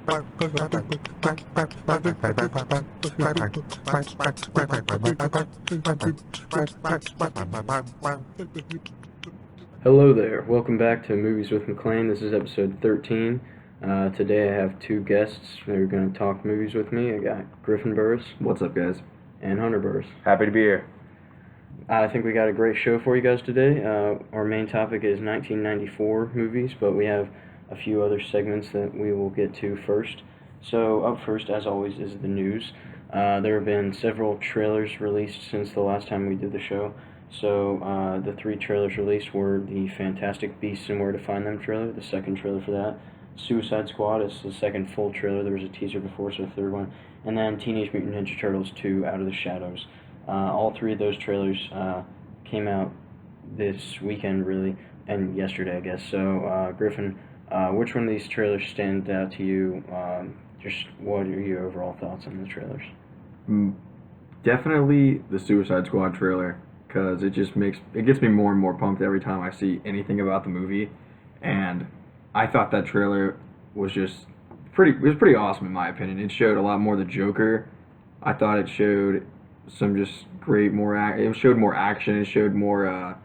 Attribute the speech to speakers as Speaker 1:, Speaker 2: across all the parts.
Speaker 1: Hello there, welcome back to Movies with MacLean. This is episode 13. Today I have two guests that are going to talk movies with me. I got Griffin Burress.
Speaker 2: What's up, guys?
Speaker 1: And Hunter Burress.
Speaker 3: Happy to be here.
Speaker 1: I think we got a great show for you guys today. Our main topic is 1994 movies, but we have a few other segments that we will get to first. So up first, as always, is the news. There have been several trailers released since the last time we did the show. So the three trailers released were the Fantastic Beasts and Where to Find Them trailer, the second trailer for that. Suicide Squad is the second full trailer. There was a teaser before, so the third one. And then Teenage Mutant Ninja Turtles 2, Out of the Shadows. All three of those trailers came out this weekend, really, and yesterday, I guess. So, Griffin, which one of these trailers stand out to you? Just what are your overall thoughts on the trailers?
Speaker 2: Definitely the Suicide Squad trailer, because it gets me more and more pumped every time I see anything about the movie, and I thought that trailer was pretty awesome in my opinion. It showed a lot more the Joker. I thought it showed some just great it showed more action. It showed more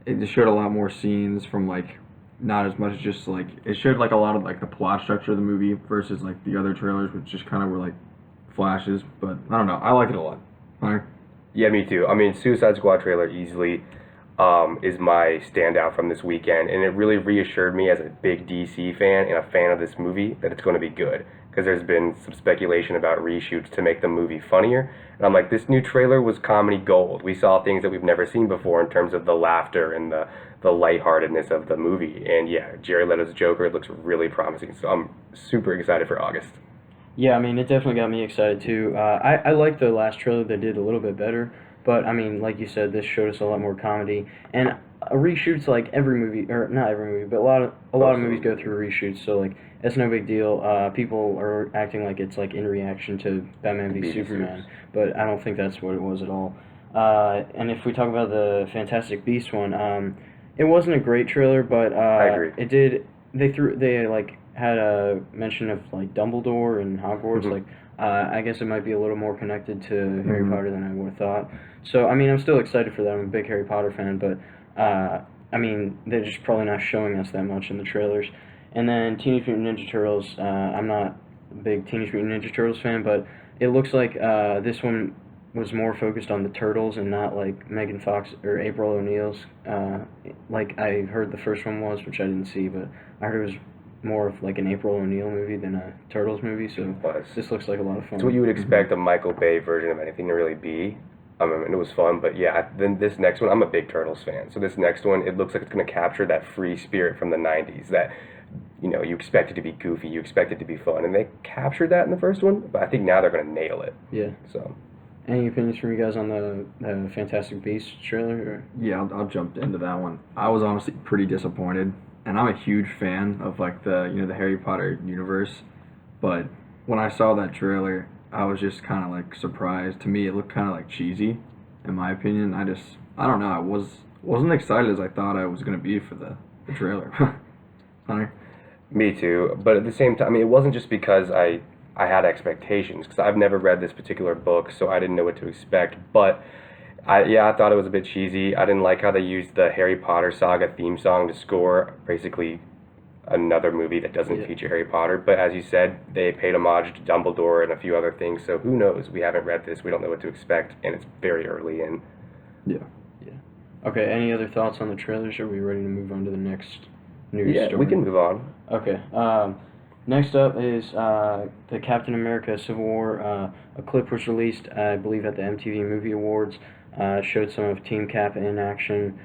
Speaker 2: it just showed a lot more scenes from like not as much as just like it showed like a lot of like the plot structure of the movie versus like the other trailers which just kind of were like flashes. But I don't know, I like it a lot. Hunter?
Speaker 3: Yeah, me too. I mean, Suicide Squad trailer easily is my standout from this weekend, and it really reassured me as a big DC fan and a fan of this movie that it's going to be good, because there's been some speculation about reshoots to make the movie funnier, and I'm like, this new trailer was comedy gold. We saw things that we've never seen before in terms of the laughter and the lightheartedness of the movie, and yeah, Jared Leto's Joker looks really promising, so I'm super excited for August.
Speaker 1: Yeah, I mean, it definitely got me excited too. I like the last trailer. They did a little bit better. But, I mean, like you said, this showed us a lot more comedy. And reshoots, like, every movie, or not every movie, but a lot of movies go through reshoots. So, like, it's no big deal. People are acting like it's, like, in reaction to Batman v Superman. But I don't think that's what it was at all. And if we talk about the Fantastic Beasts one, it wasn't a great trailer, but
Speaker 3: I agree.
Speaker 1: It did, they had a mention of, like, Dumbledore and Hogwarts, like, I guess it might be a little more connected to Harry Potter than I would have thought. So, I mean, I'm still excited for that. I'm a big Harry Potter fan, but, I mean, they're just probably not showing us that much in the trailers. And then Teenage Mutant Ninja Turtles, I'm not a big Teenage Mutant Ninja Turtles fan, but it looks like this one was more focused on the Turtles and not, like, Megan Fox or April O'Neil's, like I heard the first one was, which I didn't see, but I heard it was more of like an April O'Neil movie than a Turtles movie, so this looks like a lot of fun.
Speaker 3: It's what you would expect a Michael Bay version of anything to really be. I mean, it was fun, but yeah, then this next one, I'm a big Turtles fan, so this next one, it looks like it's going to capture that free spirit from the 90s, that, you know, you expect it to be goofy, you expect it to be fun, and they captured that in the first one, but I think now they're going to nail it.
Speaker 1: Yeah.
Speaker 3: So.
Speaker 1: Any opinions from you guys on the Fantastic Beasts trailer? Or?
Speaker 2: Yeah, I'll jump into that one. I was honestly pretty disappointed. And I'm a huge fan of like the Harry Potter universe, but when I saw that trailer, I was just kind of like surprised. To me, it looked kind of like cheesy, in my opinion. I don't know. I wasn't excited as I thought I was gonna be for the trailer. Hunter?
Speaker 3: Me too, but at the same time, I mean, it wasn't just because I had expectations, because I've never read this particular book, so I didn't know what to expect, but I thought it was a bit cheesy. I didn't like how they used the Harry Potter saga theme song to score basically another movie that doesn't feature Harry Potter. But as you said, they paid homage to Dumbledore and a few other things. So who knows? We haven't read this. We don't know what to expect, and it's very early in.
Speaker 1: Yeah. Okay, any other thoughts on the trailers, or are we ready to move on to the next news story?
Speaker 3: Yeah, we can move on.
Speaker 1: Okay. Next up is the Captain America Civil War. A clip was released, I believe, at the MTV Movie Awards. Showed some of Team Cap in action,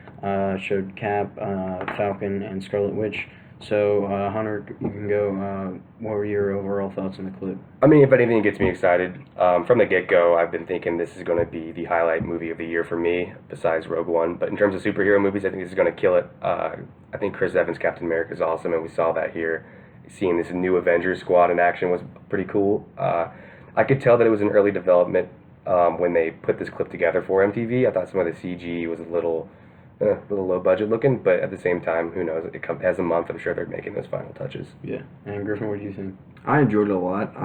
Speaker 1: showed Cap, Falcon, and Scarlet Witch. So, Hunter, you can go. What were your overall thoughts on the clip?
Speaker 3: I mean, if anything, it gets me excited. From the get-go, I've been thinking this is going to be the highlight movie of the year for me, besides Rogue One. But in terms of superhero movies, I think this is going to kill it. I think Chris Evans' Captain America is awesome, and we saw that here. Seeing this new Avengers squad in action was pretty cool. I could tell that it was in early development when they put this clip together for MTV. I thought some of the CG was a little a little low budget looking, but at the same time, who knows? As a month, I'm sure they're making those final touches.
Speaker 1: Yeah. And Griffin, what do you think?
Speaker 2: I enjoyed it a lot.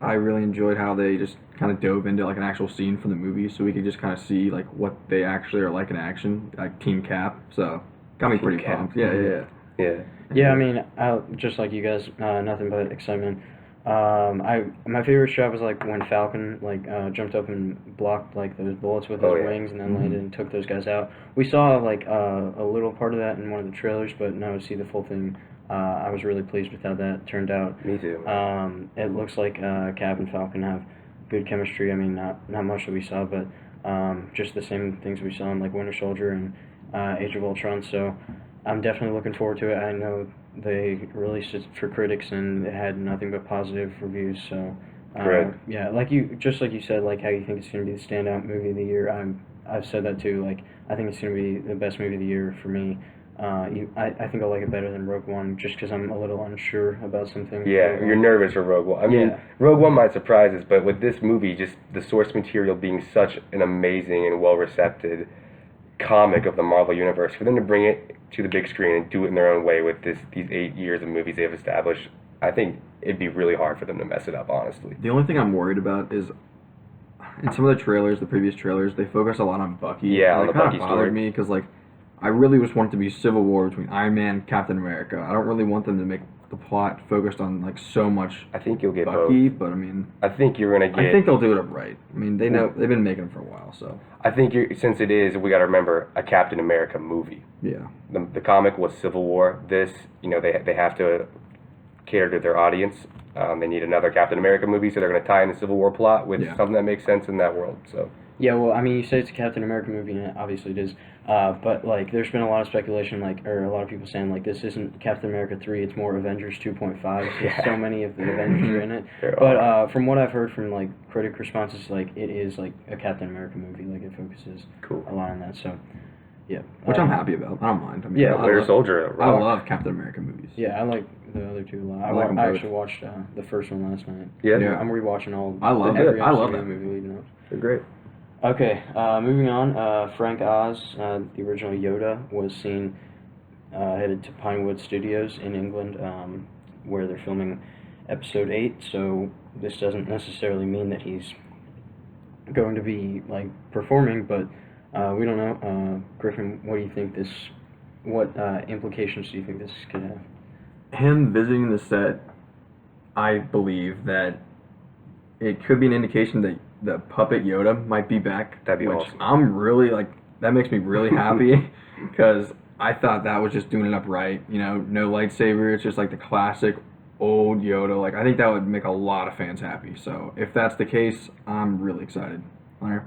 Speaker 2: I really enjoyed how they just kind of dove into like an actual scene from the movie, so we could just kind of see like what they actually are like in action, like Team Cap. So got me
Speaker 3: Team
Speaker 2: pretty
Speaker 3: Cap.
Speaker 2: pumped. Yeah.
Speaker 3: Yeah.
Speaker 1: Yeah, I mean, just like you guys, nothing but excitement. My favorite shot was like when Falcon jumped up and blocked like those bullets with his wings and then landed and took those guys out. We saw like a little part of that in one of the trailers, but now to see the full thing, I was really pleased with how that turned out.
Speaker 3: Me too.
Speaker 1: It looks like Cap and Falcon have good chemistry. I mean, not much that we saw, but just the same things we saw in like Winter Soldier and Age of Ultron. So I'm definitely looking forward to it. I know they released it for critics and it had nothing but positive reviews. So yeah, like you said, like how you think it's going to be the standout movie of the year. I've said that too. Like I think it's going to be the best movie of the year for me. I think I'll like it better than Rogue One just because I'm a little unsure about some things.
Speaker 3: Yeah, you're nervous for Rogue One. I mean, Rogue One might surprise us, but with this movie, just the source material being such an amazing and well-received comic of the Marvel Universe, for them to bring it to the big screen and do it in their own way with these 8 years of movies they've established, I think it'd be really hard for them to mess it up, honestly.
Speaker 2: The only thing I'm worried about is in some of the trailers, the previous trailers, they focus a lot on Bucky.
Speaker 3: Yeah, on
Speaker 2: and
Speaker 3: the
Speaker 2: it kind
Speaker 3: Bucky
Speaker 2: of bothered
Speaker 3: story.
Speaker 2: me because like I really just want it to be civil war between Iron Man and Captain America. I don't really want them to make the plot focused on like so much
Speaker 3: I think you'll get
Speaker 2: Bucky,
Speaker 3: both.
Speaker 2: but I mean,
Speaker 3: I think you're gonna get.
Speaker 2: I think they'll do it up right. I mean, they know they've been making them for a while, so
Speaker 3: I think since it is, we got to remember a Captain America movie.
Speaker 2: yeah.
Speaker 3: The comic was Civil War. This, they have to cater to their audience. They need another Captain America movie, so they're going to tie in the Civil War plot with something that makes sense in that world. So
Speaker 1: yeah, well, I mean, you say it's a Captain America movie, and obviously it is. But like, there's been a lot of speculation, or a lot of people saying like this isn't Captain America 3, it's more Avengers 2.5. So many of the Avengers are in it. But from what I've heard from like critic responses, like it is like a Captain America movie. Like it focuses a lot on that. So yeah,
Speaker 2: which I'm happy about. I don't mind. I mean,
Speaker 1: yeah,
Speaker 3: Winter Soldier.
Speaker 2: I love Captain America movies.
Speaker 1: Yeah, I like the other two a lot.
Speaker 2: I like them
Speaker 1: I
Speaker 2: both.
Speaker 1: actually watched the first one last night.
Speaker 3: Yeah.
Speaker 1: I'm rewatching all.
Speaker 2: I love
Speaker 1: every
Speaker 2: it. I love
Speaker 1: episode of
Speaker 2: that
Speaker 1: the movie leading up.
Speaker 3: They're great.
Speaker 1: Okay, moving on. Frank Oz, the original Yoda, was seen headed to Pinewood Studios in England, where they're filming Episode 8. So this doesn't necessarily mean that he's going to be like performing, but we don't know. Griffin, what do you think this? What implications do you think this could have?
Speaker 2: Him visiting the set, I believe that it could be an indication that the puppet Yoda might be back.
Speaker 3: That'd be
Speaker 2: which
Speaker 3: awesome.
Speaker 2: I'm really that makes me really happy because I thought that was just doing it up right. You know, no lightsaber. It's just like the classic old Yoda. Like I think that would make a lot of fans happy. So if that's the case, I'm really excited. Hunter?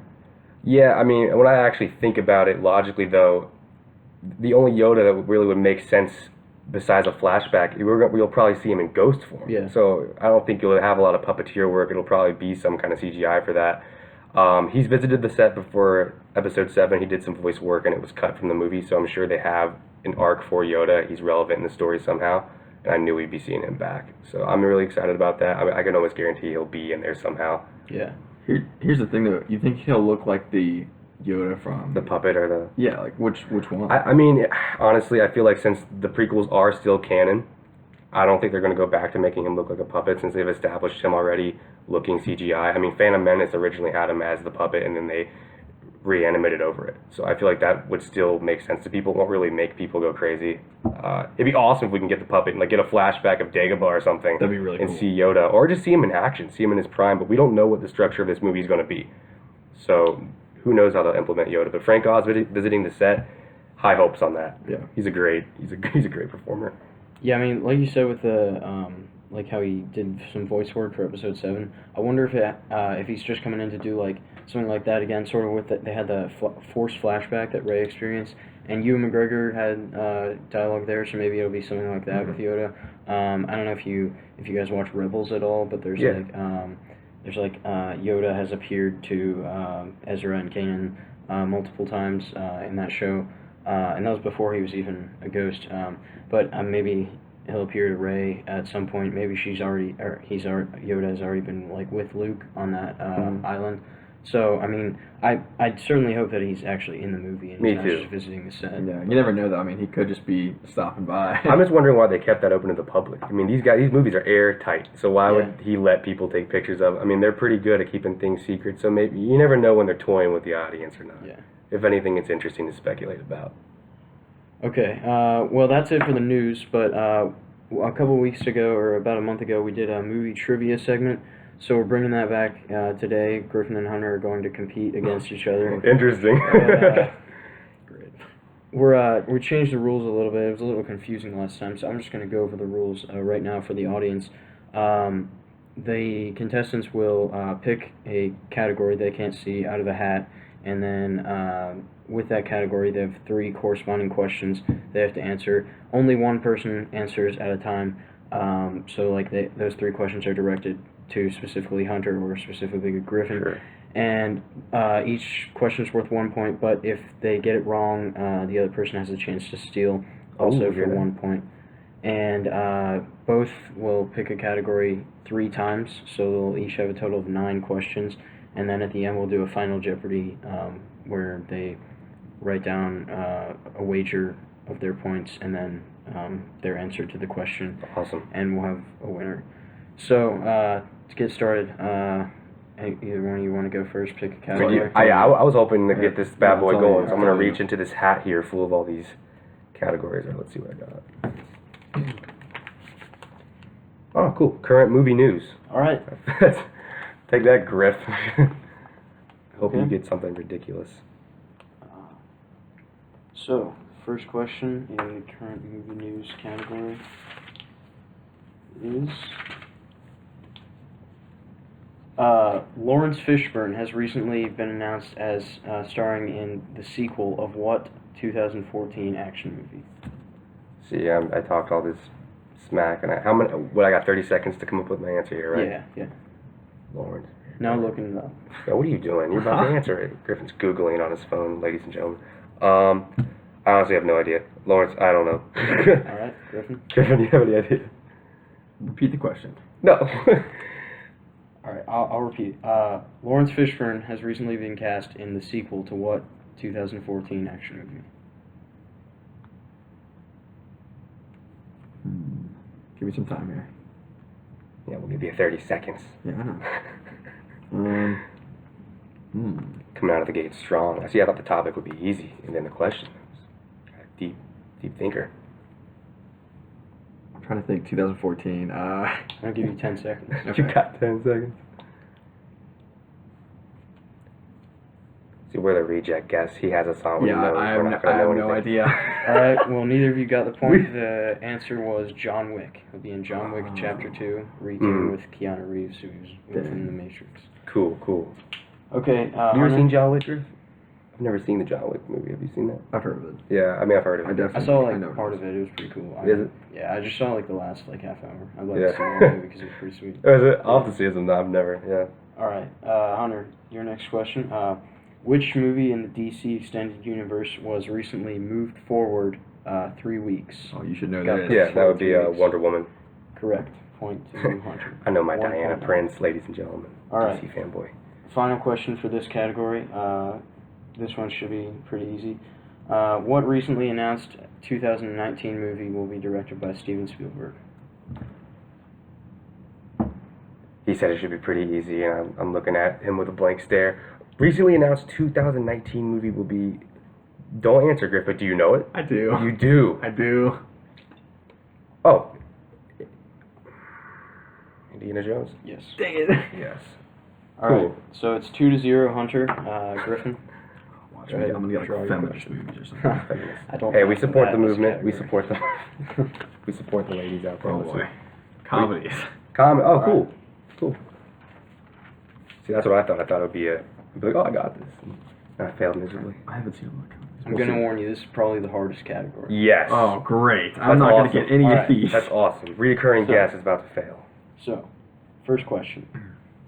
Speaker 3: Yeah, I mean, when I actually think about it logically, though, the only Yoda that really would make sense besides a flashback, we'll probably see him in ghost form.
Speaker 1: Yeah.
Speaker 3: So I don't think you'll have a lot of puppeteer work. It'll probably be some kind of CGI for that. He's visited the set before Episode 7. He did some voice work, and it was cut from the movie, so I'm sure they have an arc for Yoda. He's relevant in the story somehow, and I knew we'd be seeing him back. So I'm really excited about that. I can almost guarantee he'll be in there somehow.
Speaker 1: Yeah.
Speaker 2: Here's the thing, though. You think he'll look like the Yoda from
Speaker 3: The puppet or the...
Speaker 2: Yeah, like which one?
Speaker 3: I mean, honestly, I feel like since the prequels are still canon, I don't think they're going to go back to making him look like a puppet since they've established him already looking CGI. I mean, Phantom Menace originally had him as the puppet, and then they reanimated over it. So I feel like that would still make sense to people. It won't really make people go crazy. It'd be awesome if we can get the puppet and like get a flashback of Dagobah or something.
Speaker 2: That'd be really
Speaker 3: and
Speaker 2: cool.
Speaker 3: see Yoda, or just see him in action, see him in his prime. But we don't know what the structure of this movie is going to be. So who knows how they'll implement Yoda? But Frank Oz visiting the set, high hopes on that.
Speaker 2: Yeah.
Speaker 3: He's a great performer.
Speaker 1: Yeah, I mean, like you said with the like how he did some voice work for Episode 7. I wonder if he's just coming in to do like something like that again, sort of with they had the forced flashback that Rey experienced, and Ewan McGregor had dialogue there, so maybe it'll be something like that with Yoda. I don't know if you guys watch Rebels at all, but there's Yoda has appeared to Ezra and Kanan multiple times in that show, and that was before he was even a ghost. But maybe he'll appear to Rey at some point. Maybe Yoda has already been like with Luke on that island. So, I mean, I certainly hope that he's actually in the movie and
Speaker 3: Me
Speaker 1: he's not
Speaker 3: too.
Speaker 1: just visiting the set.
Speaker 2: Yeah, you never know though. I mean, he could just be stopping by.
Speaker 3: I'm just wondering why they kept that open to the public. I mean, these movies are airtight, so why would he let people take pictures of? I mean, they're pretty good at keeping things secret, so maybe you never know when they're toying with the audience or not.
Speaker 1: Yeah.
Speaker 3: If anything, it's interesting to speculate about.
Speaker 1: Okay, well, that's it for the news, but a couple weeks ago, or about a month ago, we did a movie trivia segment, so we're bringing that back today. Griffin and Hunter are going to compete against each other.
Speaker 3: Interesting.
Speaker 1: Great. We changed the rules a little bit. It was a little confusing last time, so I'm just going to go over the rules right now for the audience. The contestants will pick a category they can't see out of a hat, and then with that category, they have 3 corresponding questions they have to answer. Only one person answers at a time, so like those 3 questions are directed to specifically Hunter or specifically Griffin.
Speaker 3: Sure.
Speaker 1: And each question is worth 1 point, but if they get it wrong, the other person has a chance to steal also for 1 point. And both will pick a category 3 times, so they'll each have a total of 9 questions. And then at the end, we'll do a final Jeopardy where they write down a wager of their points and then their answer to the question.
Speaker 3: Awesome.
Speaker 1: And we'll have a winner. So to get started, either one of you want to go first, pick a category?
Speaker 3: I was hoping to get this bad boy
Speaker 2: I'll tell
Speaker 3: going,
Speaker 2: you,
Speaker 3: so I'm
Speaker 2: I'll
Speaker 3: going to
Speaker 2: tell
Speaker 3: reach
Speaker 2: you.
Speaker 3: into this hat here full of all these categories. Right, let's see what I got. Oh, cool. Current movie news.
Speaker 1: All right.
Speaker 3: Take that, Griff. Hope you
Speaker 1: Okay.
Speaker 3: get something ridiculous.
Speaker 1: So, first question in the current movie news category is... Lawrence Fishburne has recently been announced as starring in the sequel of what 2014 action movie?
Speaker 3: See, I talked all this smack, and I got 30 seconds to come up with my answer here, right?
Speaker 1: Yeah.
Speaker 3: Lawrence.
Speaker 1: Now looking it up.
Speaker 3: Yeah, what are you doing? You're about to answer it. Griffin's Googling on his phone, ladies and gentlemen. I honestly have no idea. Lawrence, I don't know.
Speaker 1: All right, Griffin.
Speaker 3: Griffin, do you have any idea?
Speaker 2: Repeat the question.
Speaker 3: No.
Speaker 1: All right, I'll repeat. Lawrence Fishburne has recently been cast in the sequel to what 2014 action movie?
Speaker 2: Give me some time here.
Speaker 3: Yeah, we'll give you 30 seconds.
Speaker 2: Yeah, I know.
Speaker 3: Coming out of the gate strong. I thought the topic would be easy, and then the question was deep thinker.
Speaker 2: I'm trying to think. 2014.
Speaker 1: I'll give you 10 seconds.
Speaker 3: You got 10 seconds. See, we're the reject guess. He has a song.
Speaker 2: Yeah, I have no idea.
Speaker 1: All right, well, neither of you got the point. The answer was John Wick. He'll be in John Wick Chapter 2, reteaming with Keanu Reeves, who was within The Matrix.
Speaker 3: Cool.
Speaker 1: Okay,
Speaker 3: Have you ever
Speaker 1: Hunter?
Speaker 3: seen John Wick? I've never seen the John Wick movie. Have you seen that?
Speaker 2: I've heard of it.
Speaker 3: Yeah, I mean, I've heard of it.
Speaker 2: I definitely.
Speaker 1: I saw
Speaker 2: I know
Speaker 1: like part of it. It was pretty cool.
Speaker 3: Is it?
Speaker 1: Yeah, I just saw like the last like half hour. I'd like
Speaker 3: Yeah.
Speaker 1: to see the whole movie because it was pretty sweet.
Speaker 3: Is it? I'll have to see it sometime. I've never. Yeah.
Speaker 1: All right, Hunter, your next question. Which movie in the DC Extended Universe was recently moved forward 3 weeks?
Speaker 2: Oh, you should know
Speaker 1: Got
Speaker 2: that.
Speaker 1: this.
Speaker 3: Yeah, that would be
Speaker 1: 3 weeks.
Speaker 3: Wonder Woman.
Speaker 1: Correct. Point to Hunter.
Speaker 3: I know my
Speaker 1: 1
Speaker 3: Diana
Speaker 1: point.
Speaker 3: Prince, ladies and gentlemen.
Speaker 1: All right.
Speaker 3: DC fanboy.
Speaker 1: Final question for this category. This one should be pretty easy. What recently announced 2019 movie will be directed by Steven Spielberg?
Speaker 3: He said it should be pretty easy, and I'm looking at him with a blank stare. Recently announced 2019 movie will be... Don't answer, Griff, but do you know it?
Speaker 2: I do.
Speaker 3: You do.
Speaker 2: I do.
Speaker 3: Oh. Indiana Jones?
Speaker 1: Yes.
Speaker 2: Dang it.
Speaker 3: Yes.
Speaker 1: All right.
Speaker 3: Cool.
Speaker 1: So it's 2-0, Hunter. Griffin.
Speaker 2: Watch
Speaker 1: Go
Speaker 2: me.
Speaker 1: ahead,
Speaker 2: I'm gonna get
Speaker 1: draw
Speaker 2: like
Speaker 1: your
Speaker 2: feminist
Speaker 1: question.
Speaker 2: movies or something.
Speaker 3: Feminist.
Speaker 1: I don't.
Speaker 3: Hey, we
Speaker 1: have
Speaker 3: support
Speaker 1: that
Speaker 3: the
Speaker 1: in this
Speaker 3: movement. We
Speaker 1: category.
Speaker 3: support the... we support the ladies out there.
Speaker 2: Oh boy. Comedies.
Speaker 3: Oh,
Speaker 1: All
Speaker 3: cool. Cool. See, that's what I thought. I thought it would be I'd be like, oh, I got this. And I failed miserably.
Speaker 2: I haven't seen them.
Speaker 1: I'm gonna warn you. This is probably the hardest category.
Speaker 3: Yes.
Speaker 2: Oh, great.
Speaker 3: That's
Speaker 2: I'm not
Speaker 3: awesome.
Speaker 2: gonna get any
Speaker 1: All
Speaker 2: of
Speaker 1: right.
Speaker 2: these.
Speaker 3: That's awesome. Reoccurring
Speaker 1: So-
Speaker 3: guess is about to fail.
Speaker 1: So, first question.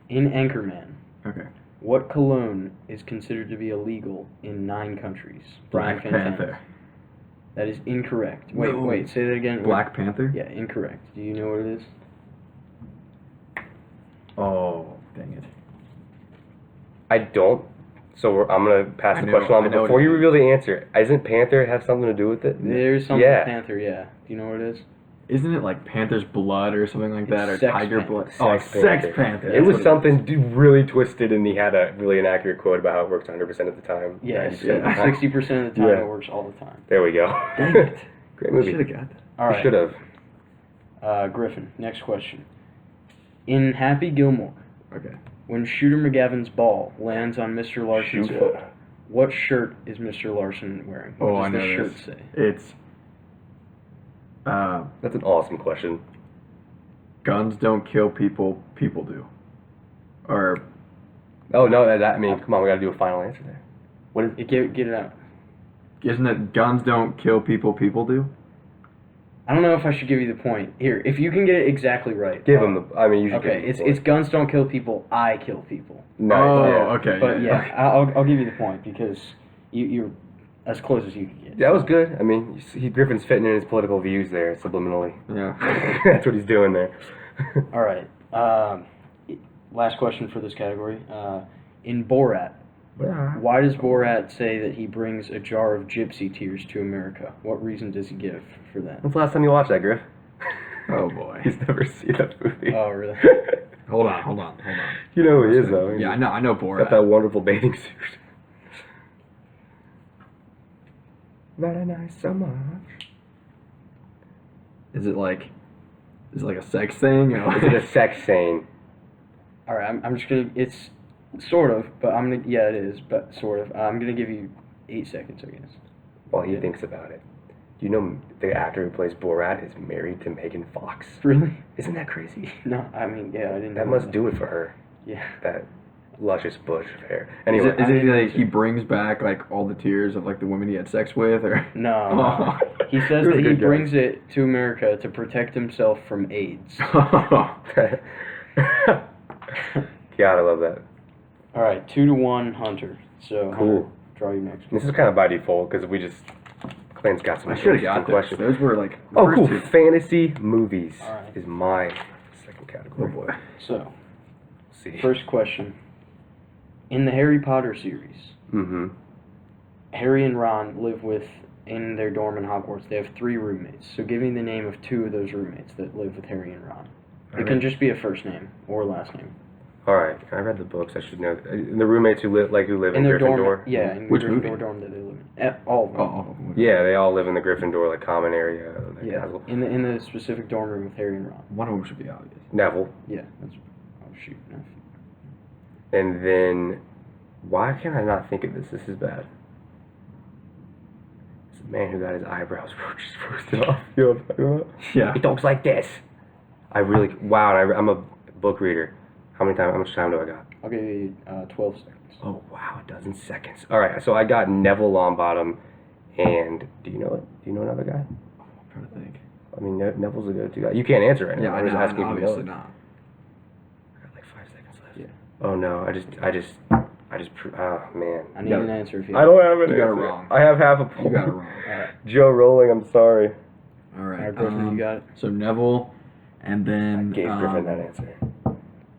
Speaker 1: In Anchorman,
Speaker 2: Okay.
Speaker 1: what cologne is considered to be illegal in 9 countries?
Speaker 2: Black
Speaker 1: Brian Fantana.
Speaker 2: Panther.
Speaker 1: That is incorrect. Wait,
Speaker 2: No.
Speaker 1: wait. Say that again.
Speaker 2: Black Panther?
Speaker 1: Yeah, incorrect. Do you know what it is?
Speaker 2: Oh, dang it.
Speaker 3: I don't. So I'm gonna pass the question on. But before you reveal the answer, isn't Panther have something to do with it?
Speaker 1: There's something with Panther, yeah. Do you know what it is?
Speaker 2: Isn't it like Panther's blood or something like that, or
Speaker 1: Sex
Speaker 2: Tiger
Speaker 1: Panther.
Speaker 2: blood?
Speaker 3: Sex
Speaker 2: Panther.
Speaker 3: It was something really twisted, and he had a really inaccurate quote about how it works 100% of the time.
Speaker 1: Yes,
Speaker 3: 90%
Speaker 1: 60% of the time it works all the time.
Speaker 3: There we go.
Speaker 2: Dang it.
Speaker 3: Great movie.
Speaker 2: Should have got that.
Speaker 1: All right.
Speaker 3: Should have.
Speaker 1: Griffin, next question. In Happy Gilmore,
Speaker 2: Okay.
Speaker 1: when Shooter McGavin's ball lands on Mr. Larson's foot, what shirt is Mr. Larson wearing? What does the shirt say?
Speaker 2: It's
Speaker 3: That's an awesome question.
Speaker 2: guns don't kill people, people do. Or
Speaker 3: Oh no, I mean, come on, we gotta do a final answer there. What is?
Speaker 1: Get it out.
Speaker 2: isn't it guns don't kill people, people do?
Speaker 1: I don't know if I should give you the point. Here, if you can get it exactly right.
Speaker 3: Give him the. I mean, you should.
Speaker 1: Okay,
Speaker 3: give him the
Speaker 1: it's guns don't kill people, I kill people.
Speaker 3: Nice.
Speaker 2: Okay.
Speaker 1: But I'll give you the point because you're as close as you can get.
Speaker 3: That was good. I mean, Griffin's fitting in his political views there subliminally.
Speaker 2: Yeah.
Speaker 3: That's what he's doing there.
Speaker 1: All right. Last question for this category. In Borat, why does Borat say that he brings a jar of gypsy tears to America? What reason does he give for that?
Speaker 3: When's the last time you watched that, Griff?
Speaker 2: Oh boy.
Speaker 3: He's never seen that movie.
Speaker 1: Oh, really?
Speaker 2: Hold on.
Speaker 3: You know who he is, though.
Speaker 2: Yeah, I know Borat.
Speaker 3: Got that wonderful bathing suit. Very nice so much.
Speaker 2: Is it like a sex thing? Or
Speaker 3: Is it a sex scene?
Speaker 1: All right, I'm just gonna. It's sort of, but I'm gonna. Yeah, it is, but sort of. I'm gonna give you 8 seconds, I guess.
Speaker 3: While he thinks about it. Do you know the actor who plays Borat is married to Megan Fox?
Speaker 1: Really?
Speaker 3: Isn't that crazy?
Speaker 1: No, I mean, yeah, I didn't.
Speaker 3: That
Speaker 1: know
Speaker 3: must do it for her.
Speaker 1: Yeah.
Speaker 3: That luscious bush of hair. Anyway,
Speaker 2: is it like he brings back like all the tears of like the women he had sex with, or?
Speaker 1: No. He says that he brings it to America to protect himself from AIDS.
Speaker 3: God, I love that.
Speaker 1: All right, 2-1 Hunter. So
Speaker 3: Cool.
Speaker 1: Hunter, draw your next one.
Speaker 3: This is kind of by default because we just Clayton's got some.
Speaker 2: I should have got
Speaker 3: questions.
Speaker 2: Those were like the
Speaker 3: Oh,
Speaker 2: first
Speaker 3: cool.
Speaker 2: two.
Speaker 3: Fantasy movies
Speaker 1: All right.
Speaker 3: is my second
Speaker 2: Oh
Speaker 3: category.
Speaker 2: boy.
Speaker 1: So,
Speaker 3: Let's see.
Speaker 1: first question. In the Harry Potter series,
Speaker 3: Mm-hmm.
Speaker 1: Harry and Ron live in their dorm in Hogwarts. They have 3 roommates. So give me the name of 2 of those roommates that live with Harry and Ron. It can just be a first name or last name.
Speaker 3: All right. I read the books. I should know. The roommates who live in
Speaker 1: their
Speaker 3: Gryffindor.
Speaker 1: dorm. Yeah, in
Speaker 2: Which
Speaker 1: the Gryffindor
Speaker 2: movie?
Speaker 1: dorm that they live in. All of them.
Speaker 2: Oh.
Speaker 3: Yeah, they all live in the Gryffindor, like common area. Like
Speaker 1: Yeah,
Speaker 3: castle.
Speaker 1: in the specific dorm room with Harry and Ron.
Speaker 2: One of them should be obvious.
Speaker 3: Neville.
Speaker 1: Yeah, that's. Oh shoot. No.
Speaker 3: And then, why can't I not think of this? This is bad. It's the man who got his eyebrows roasted off. You know what I'm talking about?
Speaker 2: Yeah.
Speaker 3: He talks like this. I really, wow, and I'm a book reader. How much time do I got?
Speaker 1: I'll give you 12 seconds.
Speaker 3: Oh, wow, a dozen seconds. All right, so I got Neville Longbottom, and do you know it? Do you know another guy?
Speaker 2: I'm trying to think.
Speaker 3: I mean, Neville's a go-to guy. You can't answer right now.
Speaker 2: Yeah,
Speaker 3: I'm just asking if you know
Speaker 2: obviously
Speaker 3: it.
Speaker 2: not.
Speaker 3: I got like 5 seconds left.
Speaker 1: Yeah.
Speaker 3: Oh no, oh man.
Speaker 1: I need an answer if you.
Speaker 3: I don't have an
Speaker 2: You got it
Speaker 3: answer.
Speaker 2: wrong.
Speaker 3: I have half a point.
Speaker 2: You got it wrong.
Speaker 1: Alright.
Speaker 3: Joe Rowling, I'm sorry.
Speaker 2: All right.
Speaker 1: Alright, Griffin, you got it?
Speaker 2: So Neville, and then
Speaker 3: Gave Griffin that answer.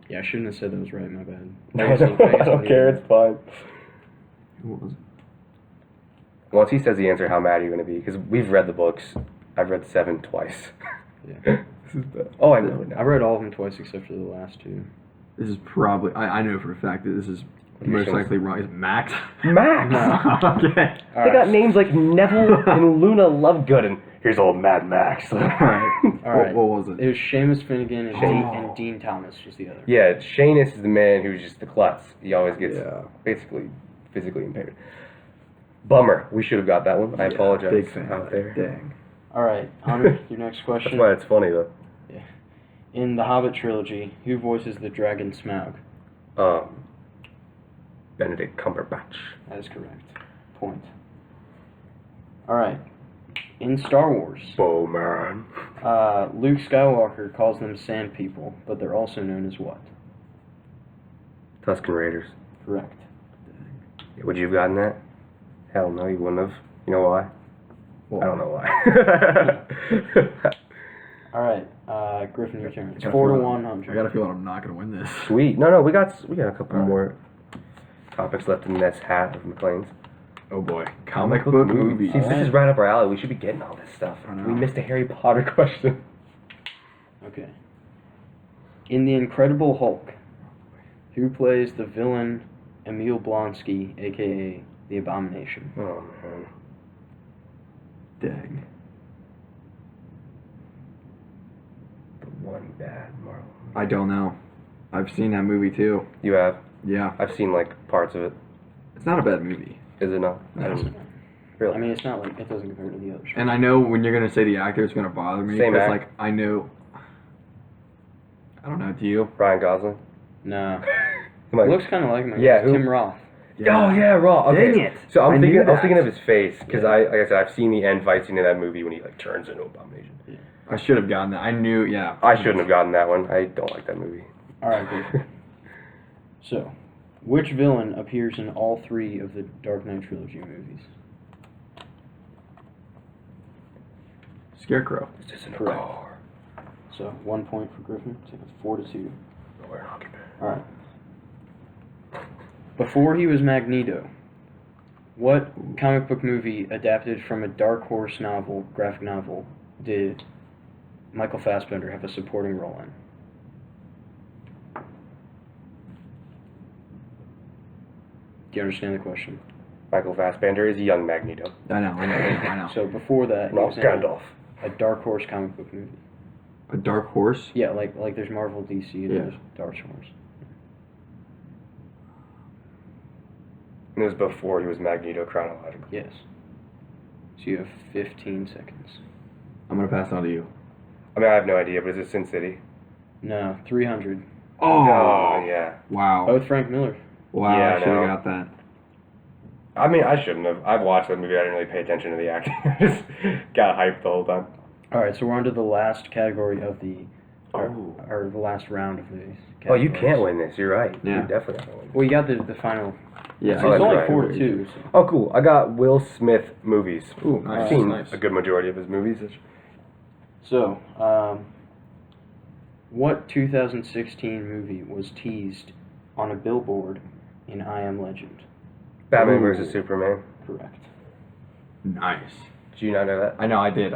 Speaker 1: Yeah, I shouldn't have said that was right, my bad.
Speaker 3: I don't care, it's fine.
Speaker 2: Who was it?
Speaker 3: Once he says the answer, how mad are you going to be? Because we've read the books. I've read 7 twice.
Speaker 1: Yeah.
Speaker 3: This is bad. Oh, I know it now.
Speaker 1: I read all of them twice except for the last 2.
Speaker 2: This is probably. I know for a fact that this is most likely wrong. Is it Max?
Speaker 3: Max!
Speaker 2: Okay.
Speaker 3: They got names like Neville and Luna Lovegood, and here's old Mad Max.
Speaker 2: All right.
Speaker 1: All right.
Speaker 2: What was it?
Speaker 1: It was Seamus Finnegan and Dean Thomas was the other.
Speaker 3: Yeah, Seamus is the man who's just the klutz. He always gets
Speaker 2: basically
Speaker 3: physically impaired. Bummer. We should have got that one. I apologize.
Speaker 2: Big fan
Speaker 3: out there.
Speaker 2: Dang.
Speaker 1: All right, Hunter, your next question.
Speaker 3: That's why it's funny though.
Speaker 1: Yeah. In the Hobbit trilogy, who voices the dragon Smaug?
Speaker 3: Benedict Cumberbatch.
Speaker 1: That is correct. Point. All right. In Star Wars,
Speaker 3: Bowman.
Speaker 1: Luke Skywalker calls them Sand People, but they're also known as what?
Speaker 3: Tusken Raiders.
Speaker 1: Correct.
Speaker 3: Would you have gotten that? Hell no, you wouldn't have. You know why?
Speaker 2: Well,
Speaker 3: I don't know why.
Speaker 1: All right, Griffin, your turn. It's 4-1 Hunter.
Speaker 2: I got a feeling I'm not gonna win this.
Speaker 3: Sweet. No, we got a couple more. topics left in this hat of MacLean's.
Speaker 2: Oh boy, comic book movies.
Speaker 3: See, this is right up our alley. We should be getting all this stuff.
Speaker 2: I know.
Speaker 3: We missed a Harry Potter question.
Speaker 1: Okay. In The Incredible Hulk, who plays the villain Emil Blonsky, aka the Abomination?
Speaker 3: Oh man.
Speaker 2: Dang.
Speaker 3: The one bad Marvel.
Speaker 2: I don't know. I've seen that movie too.
Speaker 3: You have?
Speaker 2: Yeah.
Speaker 3: I've seen like parts of it.
Speaker 2: It's not a bad movie.
Speaker 3: Is it not?
Speaker 2: No.
Speaker 3: Really?
Speaker 1: I mean, it's not like it doesn't compare to the others.
Speaker 2: And I know when you're gonna say the actor, it's gonna bother me.
Speaker 3: Same
Speaker 2: because,
Speaker 3: act.
Speaker 2: like, I know. I don't know. Do you?
Speaker 3: Ryan Gosling.
Speaker 1: No.
Speaker 3: Come on.
Speaker 1: Looks kind of like him. I
Speaker 3: Yeah,
Speaker 1: guess.
Speaker 3: who?
Speaker 1: Tim Roth.
Speaker 3: Oh yeah, Raw. Okay.
Speaker 2: Dang it.
Speaker 3: So
Speaker 2: I
Speaker 3: I'm
Speaker 2: knew
Speaker 3: thinking
Speaker 2: that.
Speaker 3: of his face because
Speaker 1: Yeah.
Speaker 3: like I said, I've seen the end fight scene in that movie when he like turns into Abomination.
Speaker 2: I should have gotten that. I knew. Yeah.
Speaker 3: I shouldn't have gotten that one. I don't like that movie.
Speaker 1: All right, good. So, which villain appears in all three of the Dark Knight trilogy movies?
Speaker 2: Scarecrow.
Speaker 3: It's just in
Speaker 1: Correct.
Speaker 3: car.
Speaker 1: So 1 point for Griffin. So it's 4-2.
Speaker 3: Oh, we're not good.
Speaker 1: All right. Before he was Magneto, what comic book movie adapted from a Dark Horse novel, graphic novel, did Michael Fassbender have a supporting role in? Do you understand the question?
Speaker 3: Michael Fassbender is a young Magneto.
Speaker 2: I know.
Speaker 1: So before that, he
Speaker 3: Not
Speaker 1: was in
Speaker 3: Gandalf.
Speaker 1: a Dark Horse comic book movie.
Speaker 2: A dark horse.
Speaker 1: Yeah, like there's Marvel, DC, and
Speaker 2: Yeah.
Speaker 1: there's Dark Horse.
Speaker 3: And it was before he was Magneto chronologically.
Speaker 1: Yes. So you have 15 seconds.
Speaker 2: I'm gonna pass on to you.
Speaker 3: I mean, I have no idea, but is it Sin City?
Speaker 1: No, 300.
Speaker 3: Oh yeah.
Speaker 2: Wow.
Speaker 1: Both Frank Miller.
Speaker 2: Wow.
Speaker 3: Yeah,
Speaker 2: I should have
Speaker 3: no.
Speaker 2: got that.
Speaker 3: I mean, I shouldn't have. I've watched that movie. I didn't really pay attention to the acting. I just got hyped the whole time.
Speaker 1: All right, so we're on to the last category of the,
Speaker 3: Oh.
Speaker 1: or the last round of these.
Speaker 3: Oh, you
Speaker 1: categories.
Speaker 3: can't win this. You're right.
Speaker 2: Yeah.
Speaker 3: You're definitely not gonna win.
Speaker 1: Well, you got the final.
Speaker 2: Yeah.
Speaker 1: So it's
Speaker 3: that's
Speaker 1: only
Speaker 3: right.
Speaker 1: 4-2. So.
Speaker 3: Oh, cool. I got Will Smith movies.
Speaker 2: Ooh,
Speaker 3: I've
Speaker 2: nice.
Speaker 3: seen
Speaker 2: Nice.
Speaker 3: a good majority of his movies.
Speaker 1: So, what 2016 movie was teased on a billboard in I Am Legend?
Speaker 3: Batman
Speaker 2: Ooh.
Speaker 3: vs Superman.
Speaker 1: Correct.
Speaker 2: Nice.
Speaker 3: Did you not know that?
Speaker 2: I know. I did.